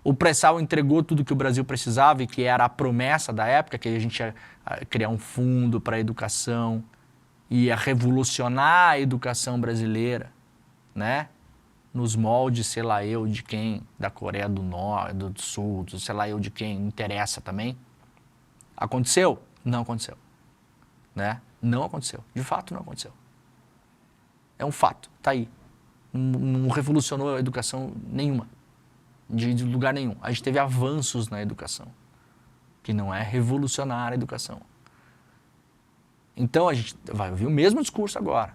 [SPEAKER 2] O pré-sal entregou tudo que o Brasil precisava e que era a promessa da época, que a gente ia criar um fundo para a educação, ia revolucionar a educação brasileira, né? Nos moldes, sei lá eu, de quem, da Coreia do Norte, do Sul, sei lá eu de quem, interessa também. Aconteceu? Não aconteceu. Né? Não aconteceu. De fato, não aconteceu. É um fato, tá aí. Não revolucionou a educação nenhuma, de lugar nenhum. A gente teve avanços na educação, que não é revolucionar a educação. Então a gente vai ouvir o mesmo discurso agora,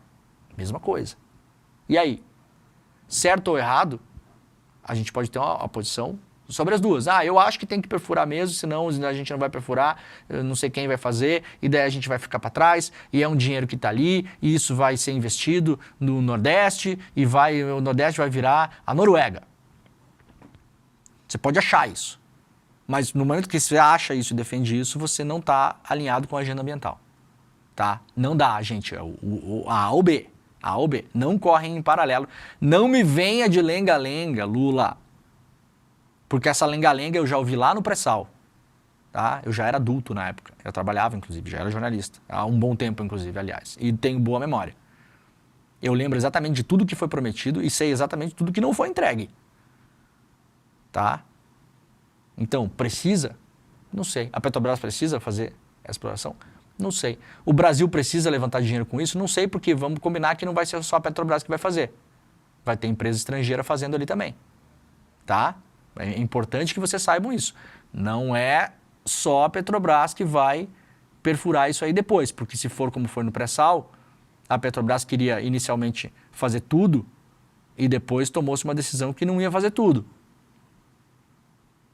[SPEAKER 2] mesma coisa. E aí, certo ou errado, a gente pode ter uma posição sobre as duas. Eu acho que tem que perfurar mesmo, senão a gente não vai perfurar, eu não sei quem vai fazer, e daí a gente vai ficar para trás, e é um dinheiro que está ali, e isso vai ser investido no Nordeste, e o Nordeste vai virar a Noruega. Você pode achar isso, mas no momento que você acha isso e defende isso, você não está alinhado com a agenda ambiental. Tá? Não dá, gente, A ou B. A ou B, não correm em paralelo. Não me venha de lenga-lenga, Lula. Porque essa lenga-lenga eu já ouvi lá no pré-sal. Tá? Eu já era adulto na época. Eu trabalhava, inclusive, já era jornalista. Há um bom tempo, inclusive, aliás. E tenho boa memória. Eu lembro exatamente de tudo que foi prometido e sei exatamente tudo que não foi entregue. Tá? Então, precisa? Não sei. A Petrobras precisa fazer essa exploração? Não sei. O Brasil precisa levantar dinheiro com isso? Não sei, porque vamos combinar que não vai ser só a Petrobras que vai fazer. Vai ter empresa estrangeira fazendo ali também. Tá? É importante que vocês saibam isso. Não é só a Petrobras que vai perfurar isso aí depois, porque se for como foi no pré-sal, a Petrobras queria inicialmente fazer tudo e depois tomou-se uma decisão que não ia fazer tudo.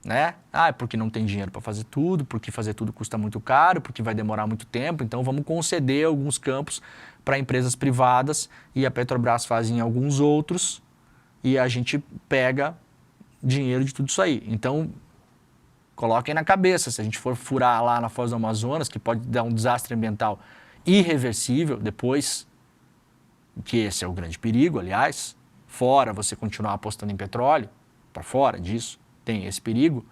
[SPEAKER 2] Né? É porque não tem dinheiro para fazer tudo, porque fazer tudo custa muito caro, porque vai demorar muito tempo, então vamos conceder alguns campos para empresas privadas e a Petrobras faz em alguns outros e a gente pega dinheiro de tudo isso aí. Então, coloquem na cabeça, se a gente for furar lá na Foz do Amazonas, que pode dar um desastre ambiental irreversível depois, que esse é o grande perigo, aliás, fora você continuar apostando em petróleo, para fora disso, tem esse perigo,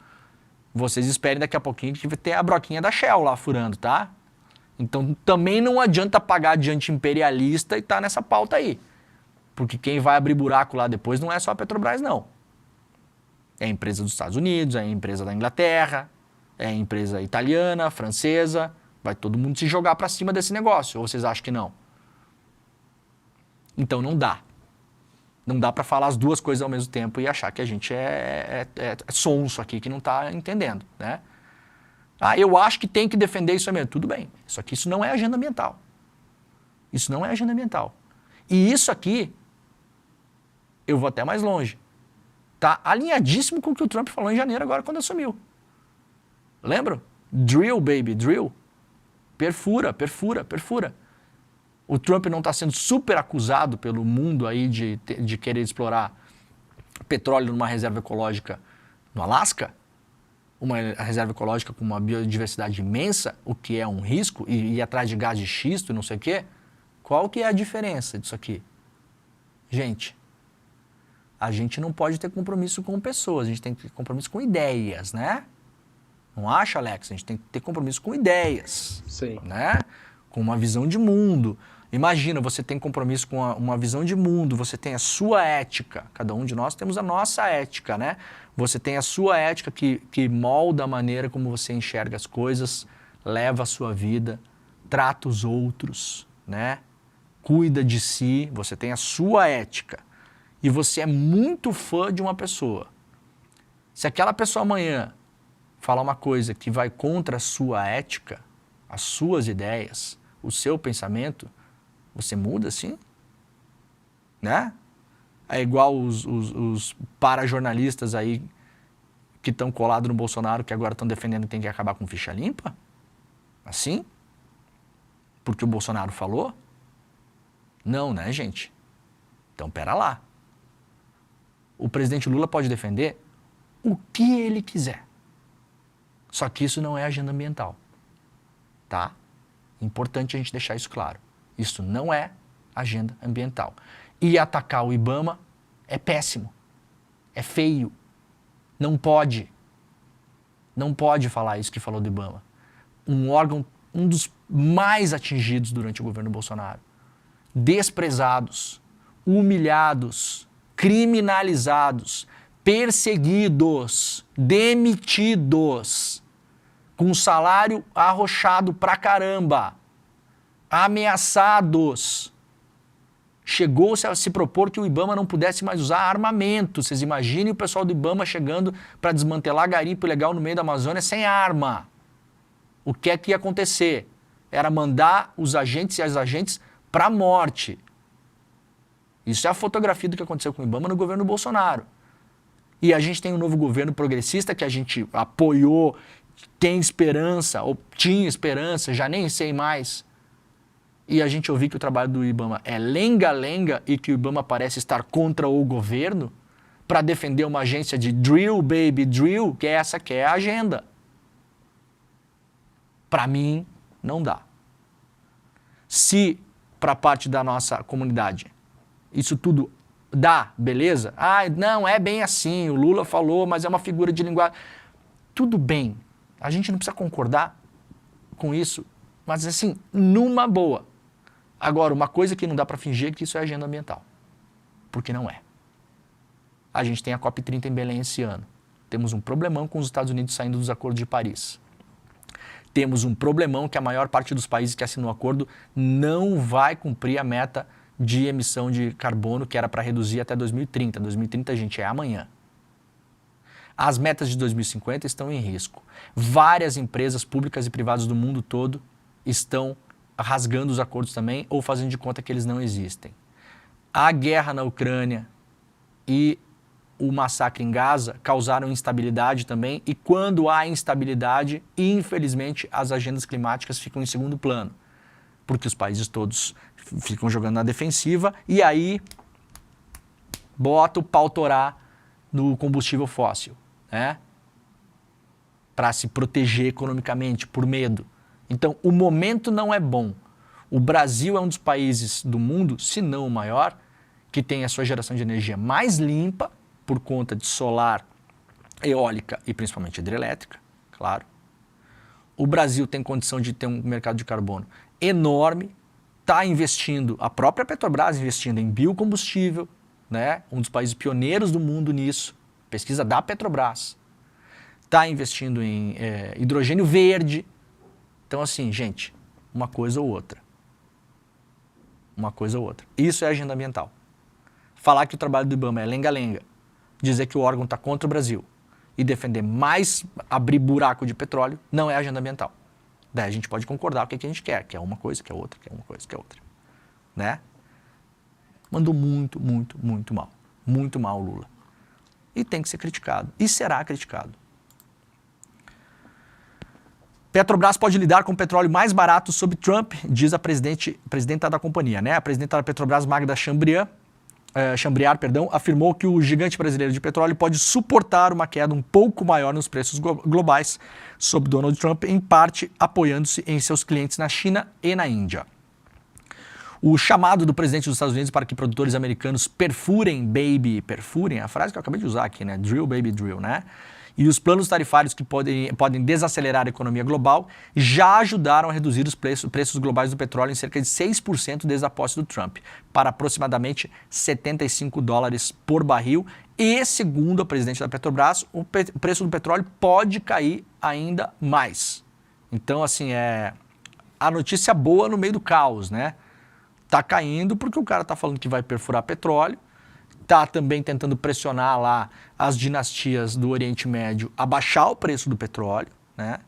[SPEAKER 2] vocês esperem daqui a pouquinho que vai ter a broquinha da Shell lá furando, tá? Então também não adianta pagar de anti-imperialista e tá nessa pauta aí. Porque quem vai abrir buraco lá depois não é só a Petrobras, não. É a empresa dos Estados Unidos, é a empresa da Inglaterra, é a empresa italiana, francesa, vai todo mundo se jogar para cima desse negócio, ou vocês acham que não? Então não dá. Não dá para falar as duas coisas ao mesmo tempo e achar que a gente é sonso aqui, que não está entendendo, né? Eu acho que tem que defender isso mesmo. Tudo bem, só que isso não é agenda ambiental. Isso não é agenda ambiental. E isso aqui, eu vou até mais longe, tá alinhadíssimo com o que o Trump falou em janeiro agora quando assumiu. Lembram? Drill, baby, drill. Perfura, perfura, perfura. O Trump não está sendo super acusado pelo mundo aí de querer explorar petróleo numa reserva ecológica no Alasca? Uma reserva ecológica com uma biodiversidade imensa, o que é um risco, e ir atrás de gás de xisto e não sei o quê? Qual que é a diferença disso aqui? Gente, a gente não pode ter compromisso com pessoas, a gente tem que ter compromisso com ideias, né? Não acha, Alex? A gente tem que ter compromisso com ideias.
[SPEAKER 3] Sim.
[SPEAKER 2] Né? Com uma visão de mundo. Imagina, você tem compromisso com uma visão de mundo, você tem a sua ética, cada um de nós temos a nossa ética, né? Você tem a sua ética que molda a maneira como você enxerga as coisas, leva a sua vida, trata os outros, né? Cuida de si, você tem a sua ética. E você é muito fã de uma pessoa. Se aquela pessoa amanhã falar uma coisa que vai contra a sua ética, as suas ideias, o seu pensamento, você muda assim? Né? É igual os parajornalistas aí que estão colados no Bolsonaro, que agora estão defendendo que tem que acabar com ficha limpa? Assim? Porque o Bolsonaro falou? Não, né, gente? Então, pera lá. O presidente Lula pode defender o que ele quiser. Só que isso não é agenda ambiental. Tá? Importante a gente deixar isso claro. Isso não é agenda ambiental. E atacar o IBAMA é péssimo. É feio. Não pode. Não pode falar isso que falou do IBAMA. Um órgão, um dos mais atingidos durante o governo Bolsonaro. Desprezados, humilhados, criminalizados, perseguidos, demitidos, com salário arrochado pra caramba, ameaçados. Chegou-se a se propor que o IBAMA não pudesse mais usar armamento. Vocês imaginem o pessoal do IBAMA chegando para desmantelar garimpo ilegal no meio da Amazônia sem arma. O que é que ia acontecer? Era mandar os agentes e as agentes para a morte. Isso é a fotografia do que aconteceu com o IBAMA no governo Bolsonaro. E a gente tem um novo governo progressista que a gente apoiou, tem esperança, ou tinha esperança, já nem sei mais. E a gente ouviu que o trabalho do IBAMA é lenga-lenga e que o IBAMA parece estar contra o governo para defender uma agência de drill, baby, drill, que é essa que é a agenda. Para mim, não dá. Se para parte da nossa comunidade isso tudo dá, beleza? Ah, não, é bem assim, o Lula falou, mas é uma figura de linguagem. Tudo bem, a gente não precisa concordar com isso, mas assim, numa boa. Agora, uma coisa que não dá para fingir é que isso é agenda ambiental, porque não é. A gente tem a COP30 em Belém esse ano. Temos um problemão com os Estados Unidos saindo dos acordos de Paris. Temos um problemão que a maior parte dos países que assinam o acordo não vai cumprir a meta de emissão de carbono que era para reduzir até 2030. 2030, gente, é amanhã. As metas de 2050 estão em risco. Várias empresas públicas e privadas do mundo todo estão rasgando os acordos também ou fazendo de conta que eles não existem. A guerra na Ucrânia e o massacre em Gaza causaram instabilidade também, e quando há instabilidade, infelizmente, as agendas climáticas ficam em segundo plano, porque os países todos ficam jogando na defensiva e aí bota o pau torar no combustível fóssil, né? Para se proteger economicamente, por medo. Então, o momento não é bom. O Brasil é um dos países do mundo, se não o maior, que tem a sua geração de energia mais limpa, por conta de solar, eólica e principalmente hidrelétrica, claro. O Brasil tem condição de ter um mercado de carbono enorme, está investindo, a própria Petrobras investindo em biocombustível, né? Um dos países pioneiros do mundo nisso, pesquisa da Petrobras. Está investindo em hidrogênio verde. Então assim, gente, uma coisa ou outra. Uma coisa ou outra. Isso é agenda ambiental. Falar que o trabalho do IBAMA é lenga-lenga, dizer que o órgão está contra o Brasil e defender mais abrir buraco de petróleo, não é agenda ambiental. Daí a gente pode concordar o que a gente quer, que é uma coisa, que é outra, que é uma coisa, que é outra. Né? Mandou muito, muito, muito mal. Muito mal o Lula. E tem que ser criticado. E será criticado. Petrobras pode lidar com petróleo mais barato sob Trump, diz a presidenta da companhia, né? A presidenta da Petrobras, Magda Chambriard, afirmou que o gigante brasileiro de petróleo pode suportar uma queda um pouco maior nos preços globais sob Donald Trump, em parte apoiando-se em seus clientes na China e na Índia. O chamado do presidente dos Estados Unidos para que produtores americanos perfurem, a frase que eu acabei de usar aqui, né? Drill, baby, drill, né? E os planos tarifários que podem desacelerar a economia global já ajudaram a reduzir os preços globais do petróleo em cerca de 6% desde a posse do Trump, para aproximadamente $75 por barril. E, segundo a presidente da Petrobras, o preço do petróleo pode cair ainda mais. Então, assim, a notícia boa no meio do caos, né? Tá caindo porque o cara tá falando que vai perfurar petróleo, está também tentando pressionar lá as dinastias do Oriente Médio a baixar o preço do petróleo, né?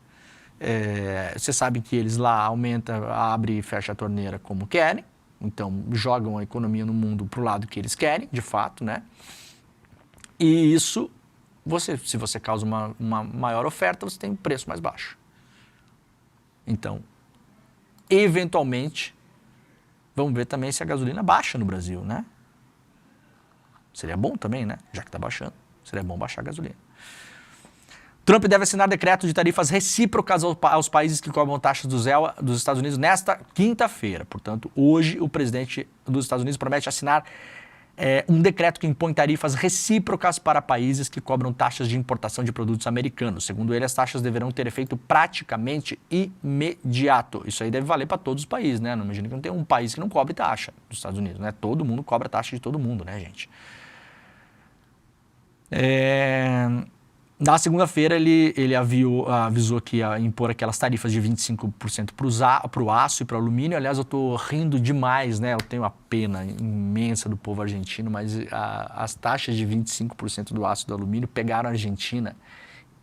[SPEAKER 2] Você sabe que eles lá aumentam, abrem e fecham a torneira como querem, então jogam a economia no mundo para o lado que eles querem, de fato, né? E isso, se você causa uma maior oferta, você tem um preço mais baixo. Então, eventualmente, vamos ver também se a gasolina baixa no Brasil, né? Seria bom também, né? Já que está baixando, seria bom baixar a gasolina. Trump deve assinar decreto de tarifas recíprocas aos países que cobram taxas dos Estados Unidos nesta quinta-feira. Portanto, hoje o presidente dos Estados Unidos promete assinar um decreto que impõe tarifas recíprocas para países que cobram taxas de importação de produtos americanos. Segundo ele, as taxas deverão ter efeito praticamente imediato. Isso aí deve valer para todos os países, né? Não imagina que não tem um país que não cobre taxa dos Estados Unidos, né? Todo mundo cobra taxa de todo mundo, né, gente? Na segunda-feira, ele avisou que ia impor aquelas tarifas de 25% para o aço e para o alumínio. Aliás, eu estou rindo demais, né? Eu tenho uma pena imensa do povo argentino, mas as taxas de 25% do aço e do alumínio pegaram a Argentina.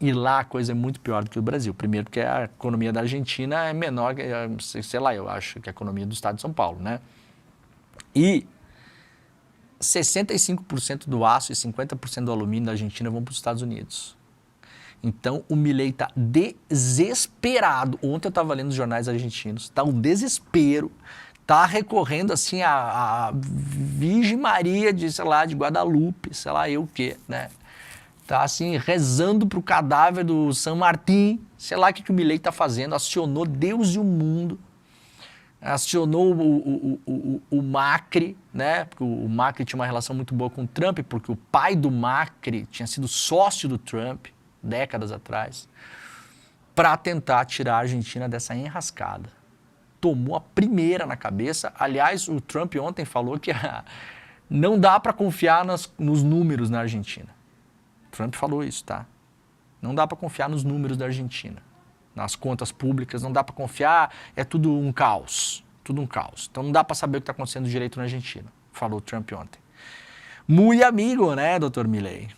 [SPEAKER 2] E lá a coisa é muito pior do que o Brasil. Primeiro porque a economia da Argentina é menor, sei lá, eu acho que a economia do estado de São Paulo, né? E 65% do aço e 50% do alumínio da Argentina vão para os Estados Unidos. Então, o Milei está desesperado. Ontem eu estava lendo os jornais argentinos. Está um desespero. Está recorrendo, assim, a Virgem Maria de, sei lá, de Guadalupe, sei lá eu o quê, né? Está, assim, rezando para o cadáver do San Martín. Sei lá o que o Milei está fazendo. Acionou Deus e o mundo. Acionou o Macri, né? Porque o Macri tinha uma relação muito boa com o Trump, porque o pai do Macri tinha sido sócio do Trump décadas atrás, para tentar tirar a Argentina dessa enrascada. Tomou a primeira na cabeça. Aliás, o Trump ontem falou que não dá para confiar nos números na Argentina. O Trump falou isso, tá? Não dá para confiar nos números da Argentina. Nas contas públicas, não dá para confiar, é tudo um caos. Tudo um caos. Então não dá para saber o que está acontecendo direito na Argentina, falou o Trump ontem. Muito amigo, né, doutor Milei?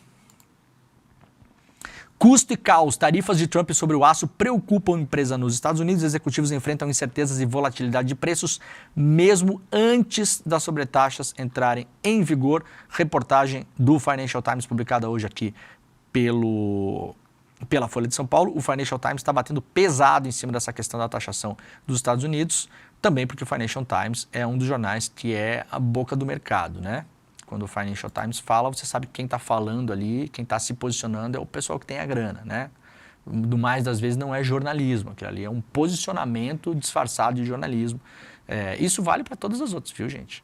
[SPEAKER 2] Custo e caos. Tarifas de Trump sobre o aço preocupam a empresa nos Estados Unidos. Executivos enfrentam incertezas e volatilidade de preços mesmo antes das sobretaxas entrarem em vigor. Reportagem do Financial Times publicada hoje aqui pela Folha de São Paulo. O Financial Times está batendo pesado em cima dessa questão da taxação dos Estados Unidos, também porque o Financial Times é um dos jornais que é a boca do mercado, né? Quando o Financial Times fala, você sabe que quem está falando ali, quem está se posicionando é o pessoal que tem a grana, né? Do mais das vezes não é jornalismo, aquilo ali é um posicionamento disfarçado de jornalismo. Isso vale para todas as outras, viu, gente?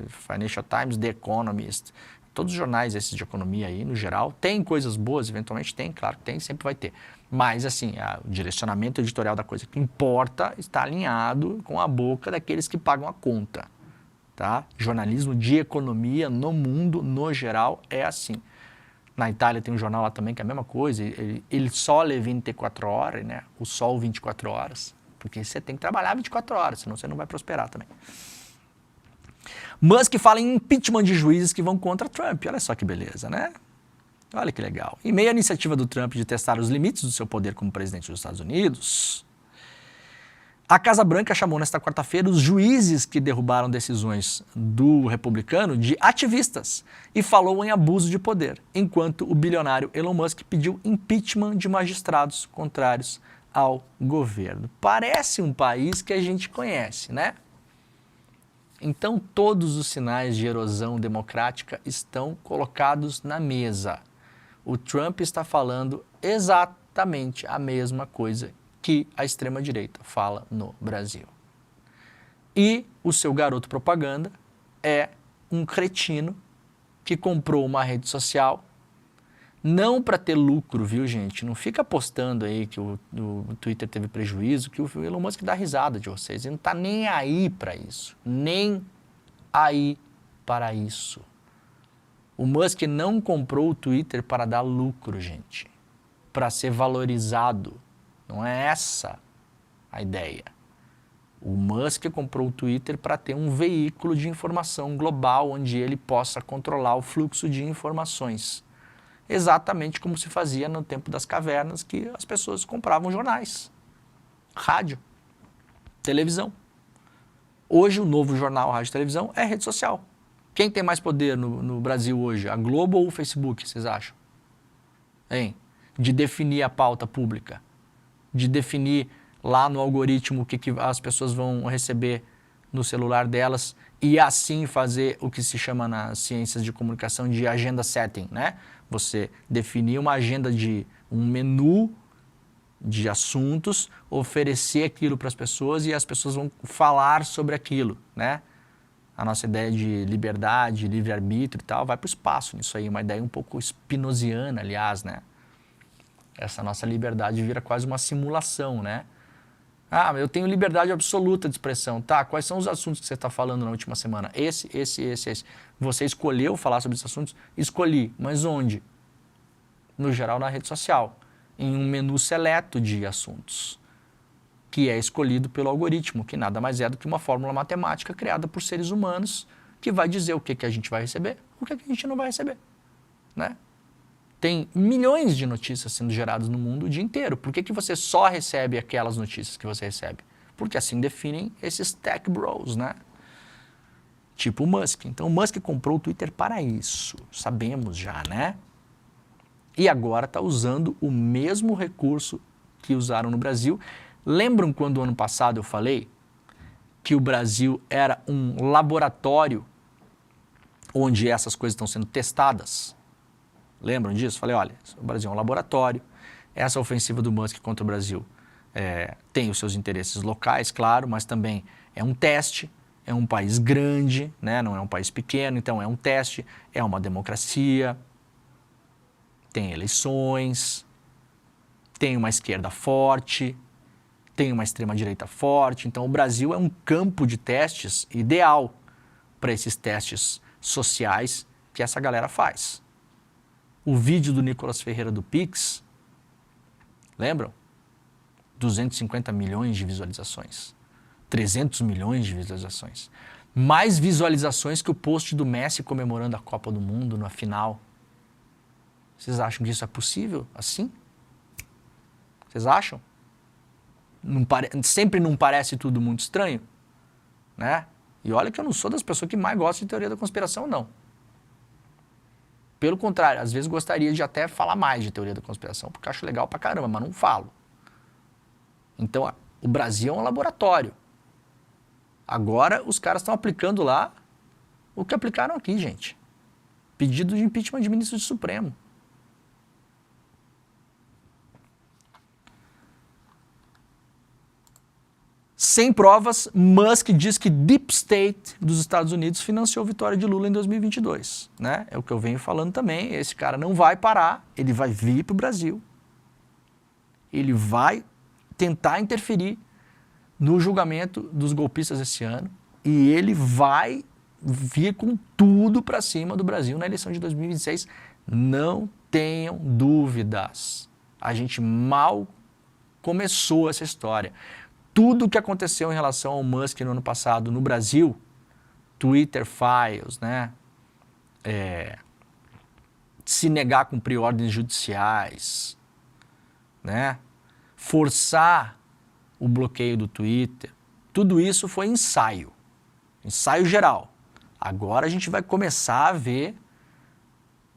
[SPEAKER 2] Financial Times, The Economist, todos os jornais esses de economia aí, no geral, tem coisas boas, eventualmente tem, claro que tem, sempre vai ter. Mas, assim, o direcionamento editorial da coisa que importa está alinhado com a boca daqueles que pagam a conta. Tá? Jornalismo de economia no mundo, no geral, é assim. Na Itália tem um jornal lá também que é a mesma coisa, ele Sole 24 horas, né? O Sol 24 horas, porque você tem que trabalhar 24 horas, senão você não vai prosperar também. Musk fala em impeachment de juízes que vão contra Trump, olha só que beleza, né? Olha que legal. Em meio à iniciativa do Trump de testar os limites do seu poder como presidente dos Estados Unidos, a Casa Branca chamou nesta quarta-feira os juízes que derrubaram decisões do republicano de ativistas e falou em abuso de poder, enquanto o bilionário Elon Musk pediu impeachment de magistrados contrários ao governo. Parece um país que a gente conhece, né? Então todos os sinais de erosão democrática estão colocados na mesa. O Trump está falando exatamente a mesma coisa que a extrema-direita fala no Brasil. E o seu garoto propaganda é um cretino que comprou uma rede social, não para ter lucro, viu, gente? Não fica apostando aí que o Twitter teve prejuízo, que o Elon Musk dá risada de vocês. Ele não está nem aí para isso. Nem aí para isso. O Musk não comprou o Twitter para dar lucro, gente. Para ser valorizado. Não é essa a ideia. O Musk comprou o Twitter para ter um veículo de informação global onde ele possa controlar o fluxo de informações. Exatamente como se fazia no tempo das cavernas, que as pessoas compravam jornais, rádio, televisão. Hoje o novo jornal, rádio e televisão é rede social. Quem tem mais poder no Brasil hoje, a Globo ou o Facebook, vocês acham? Hein? De definir a pauta pública. De definir lá no algoritmo o que as pessoas vão receber no celular delas e assim fazer o que se chama nas ciências de comunicação de agenda setting, né? Você definir uma agenda de um menu de assuntos, oferecer aquilo para as pessoas e as pessoas vão falar sobre aquilo, né? A nossa ideia de liberdade, livre-arbítrio e tal vai para o espaço nisso aí, uma ideia um pouco spinoziana, aliás, né? Essa nossa liberdade vira quase uma simulação, né? Ah, eu tenho liberdade absoluta de expressão. Tá, quais são os assuntos que você está falando na última semana? Esse. Você escolheu falar sobre esses assuntos? Escolhi, mas onde? no geral na rede social, em um menu seleto de assuntos, que é escolhido pelo algoritmo, que nada mais é do que uma fórmula matemática criada por seres humanos, que vai dizer o que a gente vai receber, o que a gente não vai receber, né? Tem milhões de notícias sendo geradas no mundo o dia inteiro. Por que você só recebe aquelas notícias que você recebe? Porque assim definem esses tech bros, né? Tipo o Musk. Então o Musk comprou o Twitter para isso, sabemos já, né? E agora está usando o mesmo recurso que usaram no Brasil. Lembram quando ano passado eu falei que o Brasil era um laboratório onde essas coisas estão sendo testadas? Lembram disso? Falei, olha, o Brasil é um laboratório, essa ofensiva do Musk contra o Brasil tem os seus interesses locais, claro, mas também é um teste, é um país grande, né? Não é um país pequeno, então é um teste, é uma democracia, tem eleições, tem uma esquerda forte, tem uma extrema-direita forte, então o Brasil é um campo de testes ideal para esses testes sociais que essa galera faz. O vídeo do Nicolas Ferreira do Pix, lembram? 250 milhões de visualizações, 300 milhões de visualizações. Mais visualizações que o post do Messi comemorando a Copa do Mundo na final. Vocês acham que isso é possível assim? Vocês acham? Sempre não parece tudo muito estranho? Né? E olha que eu não sou das pessoas que mais gostam de teoria da conspiração, não. Pelo contrário, às vezes gostaria de até falar mais de teoria da conspiração, porque acho legal pra caramba, mas não falo. Então, o Brasil é um laboratório. Agora, os caras estão aplicando lá o que aplicaram aqui, gente. Pedido de impeachment de ministro do Supremo. Sem provas, Musk diz que Deep State dos Estados Unidos financiou a vitória de Lula em 2022. Né? É o que eu venho falando também. Esse cara não vai parar, ele vai vir para o Brasil. Ele vai tentar interferir no julgamento dos golpistas esse ano. E ele vai vir com tudo para cima do Brasil na eleição de 2026. Não tenham dúvidas. A gente mal começou essa história. Tudo o que aconteceu em relação ao Musk no ano passado no Brasil, Twitter Files, né? Se negar a cumprir ordens judiciais, né? Forçar o bloqueio do Twitter, tudo isso foi ensaio geral. Agora a gente vai começar a ver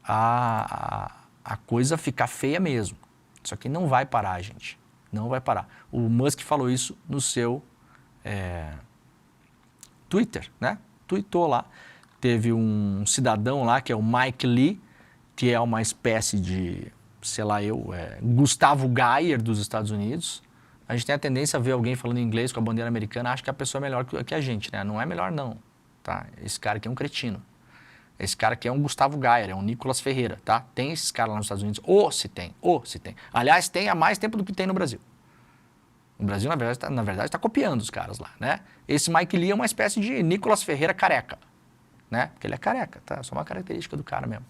[SPEAKER 2] a coisa ficar feia mesmo. Isso aqui não vai parar, gente. Não vai parar. O Musk falou isso no seu Twitter, né? Tweetou lá. Teve um cidadão lá, que é o Mike Lee, que é uma espécie de, sei lá Gustavo Geyer dos Estados Unidos. A gente tem a tendência a ver alguém falando inglês com a bandeira americana, acha que a pessoa é melhor que a gente, né? Não é melhor não, tá? Esse cara aqui é um cretino. Esse cara aqui é um Gustavo Geyer, é um Nicolas Ferreira, tá? Tem esses caras lá nos Estados Unidos, se tem. Aliás, tem há mais tempo do que tem no Brasil. O Brasil, na verdade, está copiando os caras lá, né? Esse Mike Lee é uma espécie de Nicolas Ferreira careca, né? Porque ele é careca, tá? É só uma característica do cara mesmo,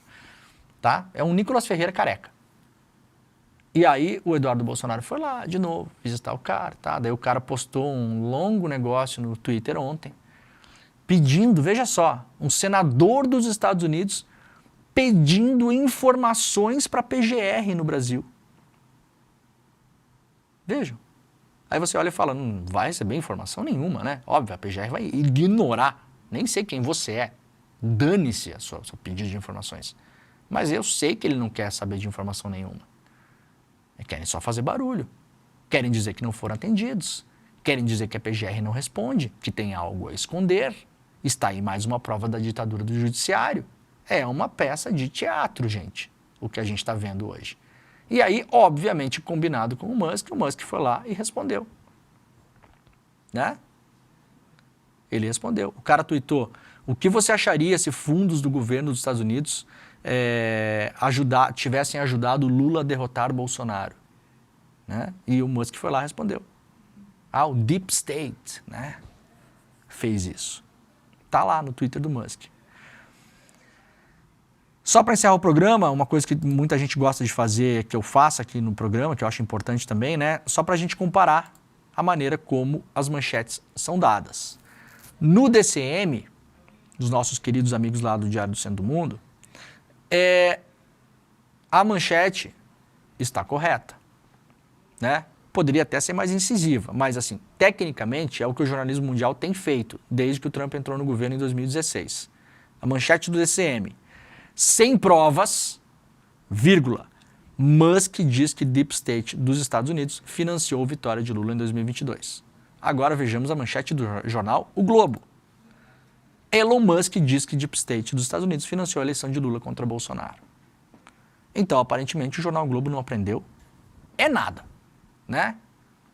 [SPEAKER 2] tá? É um Nicolas Ferreira careca. E aí o Eduardo Bolsonaro foi lá, de novo, visitar o cara, tá? Daí o cara postou um longo negócio no Twitter ontem, pedindo, veja só, um senador dos Estados Unidos pedindo informações para a PGR no Brasil. Vejam. Aí você olha e fala, não vai receber informação nenhuma, né? Óbvio, a PGR vai ignorar. Nem sei quem você é. Dane-se a seu pedido de informações. Mas eu sei que ele não quer saber de informação nenhuma. Querem só fazer barulho. Querem dizer que não foram atendidos. Querem dizer que a PGR não responde, que tem algo a esconder. Está aí mais uma prova da ditadura do judiciário. É uma peça de teatro, gente, o que a gente está vendo hoje. E aí, obviamente, combinado com o Musk foi lá e respondeu. Né? Ele respondeu. O cara tweetou, o que você acharia se fundos do governo dos Estados Unidos tivessem ajudado Lula a derrotar Bolsonaro? Né? E o Musk foi lá e respondeu. O Deep State, né? Fez isso. Tá lá no Twitter do Musk. Só para encerrar o programa, uma coisa que muita gente gosta de fazer, que eu faço aqui no programa, que eu acho importante também, né? Só para a gente comparar a maneira como as manchetes são dadas. No DCM, dos nossos queridos amigos lá do Diário do Centro do Mundo, a manchete está correta, né? Poderia até ser mais incisiva, mas assim, tecnicamente é o que o jornalismo mundial tem feito desde que o Trump entrou no governo em 2016. A manchete do DCM, sem provas, vírgula, Musk diz que Deep State dos Estados Unidos financiou a vitória de Lula em 2022. Agora vejamos a manchete do jornal O Globo. Elon Musk diz que Deep State dos Estados Unidos financiou a eleição de Lula contra Bolsonaro. Então, aparentemente, o jornal o Globo não aprendeu nada, né?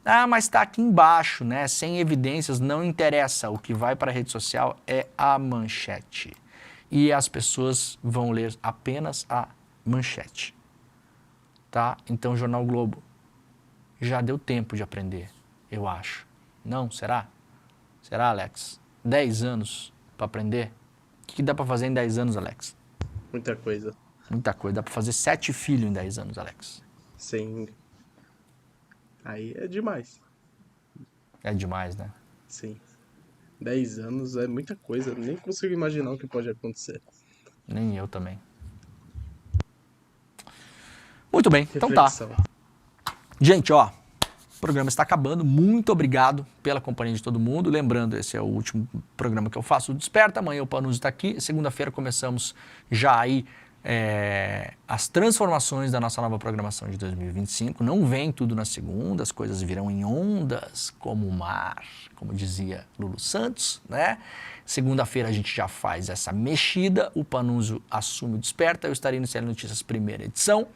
[SPEAKER 2] Ah, mas está aqui embaixo, né? Sem evidências, não interessa. O que vai para a rede social é a manchete. E as pessoas vão ler apenas a manchete. Tá? Então, o jornal o Globo já deu tempo de aprender, eu acho. Não? Será? Será, Alex? 10 anos para aprender? O que dá para fazer em 10 anos, Alex?
[SPEAKER 3] Muita coisa.
[SPEAKER 2] Muita coisa. Dá para fazer 7 filhos em 10 anos, Alex.
[SPEAKER 3] Sim. Aí é demais.
[SPEAKER 2] É demais, né?
[SPEAKER 3] Sim. 10 anos é muita coisa. Nem consigo imaginar o que pode acontecer.
[SPEAKER 2] Nem eu também. Muito bem,
[SPEAKER 3] Reflexão.
[SPEAKER 2] então tá. Gente, ó, o programa está acabando. Muito obrigado pela companhia de todo mundo. Lembrando, esse é o último programa que eu faço, o Desperta. Amanhã o Panuso está aqui. Segunda-feira começamos já aí as transformações da nossa nova programação de 2025. Não vem tudo na segunda, as coisas virão em ondas, como o mar, como dizia Lulu Santos, né? Segunda-feira a gente já faz essa mexida, o Panuso assume o Desperta, eu estarei no CL Notícias primeira edição.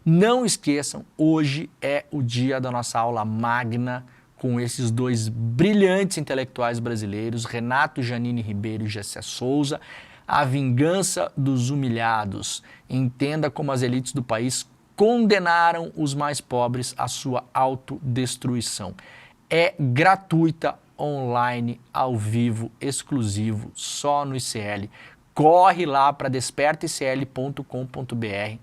[SPEAKER 2] Não esqueçam, hoje é o dia da nossa aula magna com esses dois brilhantes intelectuais brasileiros, Renato Janine Ribeiro e Gessé Souza, A Vingança dos Humilhados. Entenda como as elites do país condenaram os mais pobres à sua autodestruição. É gratuita, online, ao vivo, exclusivo, só no ICL. Corre lá para despertaicl.com.br.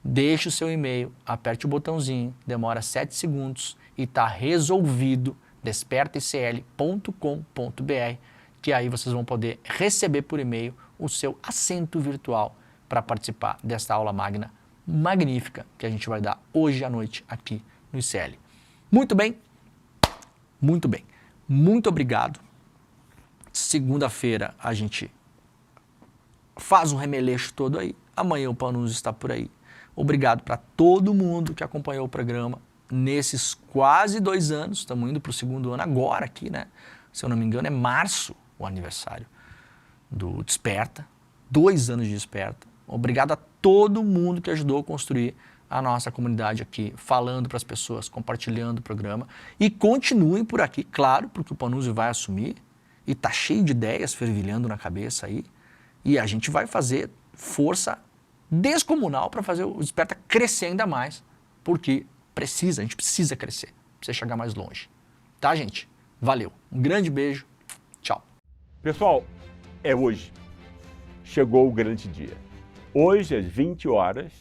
[SPEAKER 2] Deixe o seu e-mail, aperte o botãozinho, demora 7 segundos e está resolvido, despertaicl.com.br, que aí vocês vão poder receber por e-mail o seu assento virtual para participar desta aula magna magnífica que a gente vai dar hoje à noite aqui no ICL. Muito bem, muito bem. Muito obrigado. Segunda-feira a gente faz um remeleixo todo aí. Amanhã o Panuso está por aí. Obrigado para todo mundo que acompanhou o programa nesses quase 2 anos. Estamos indo para o 2º ano agora aqui, né? Se eu não me engano, é março o aniversário do Desperta. 2 anos de Desperta. Obrigado a todo mundo que ajudou a construir a nossa comunidade aqui, falando para as pessoas, compartilhando o programa. E continuem por aqui, claro, porque o Panuso vai assumir e tá cheio de ideias fervilhando na cabeça aí. E a gente vai fazer força descomunal para fazer o Desperta crescer ainda mais, porque a gente precisa crescer, precisa chegar mais longe. Tá, gente? Valeu. Um grande beijo. Tchau.
[SPEAKER 1] Pessoal, é hoje. Chegou o grande dia. Hoje, às 20 horas,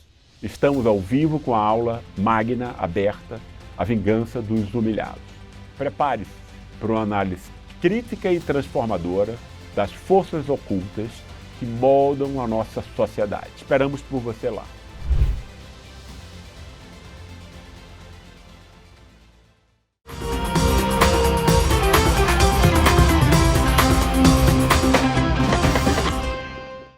[SPEAKER 1] estamos ao vivo com a aula magna, aberta, A Vingança dos Humilhados. Prepare-se para uma análise crítica e transformadora das forças ocultas que moldam a nossa sociedade. Esperamos por você lá.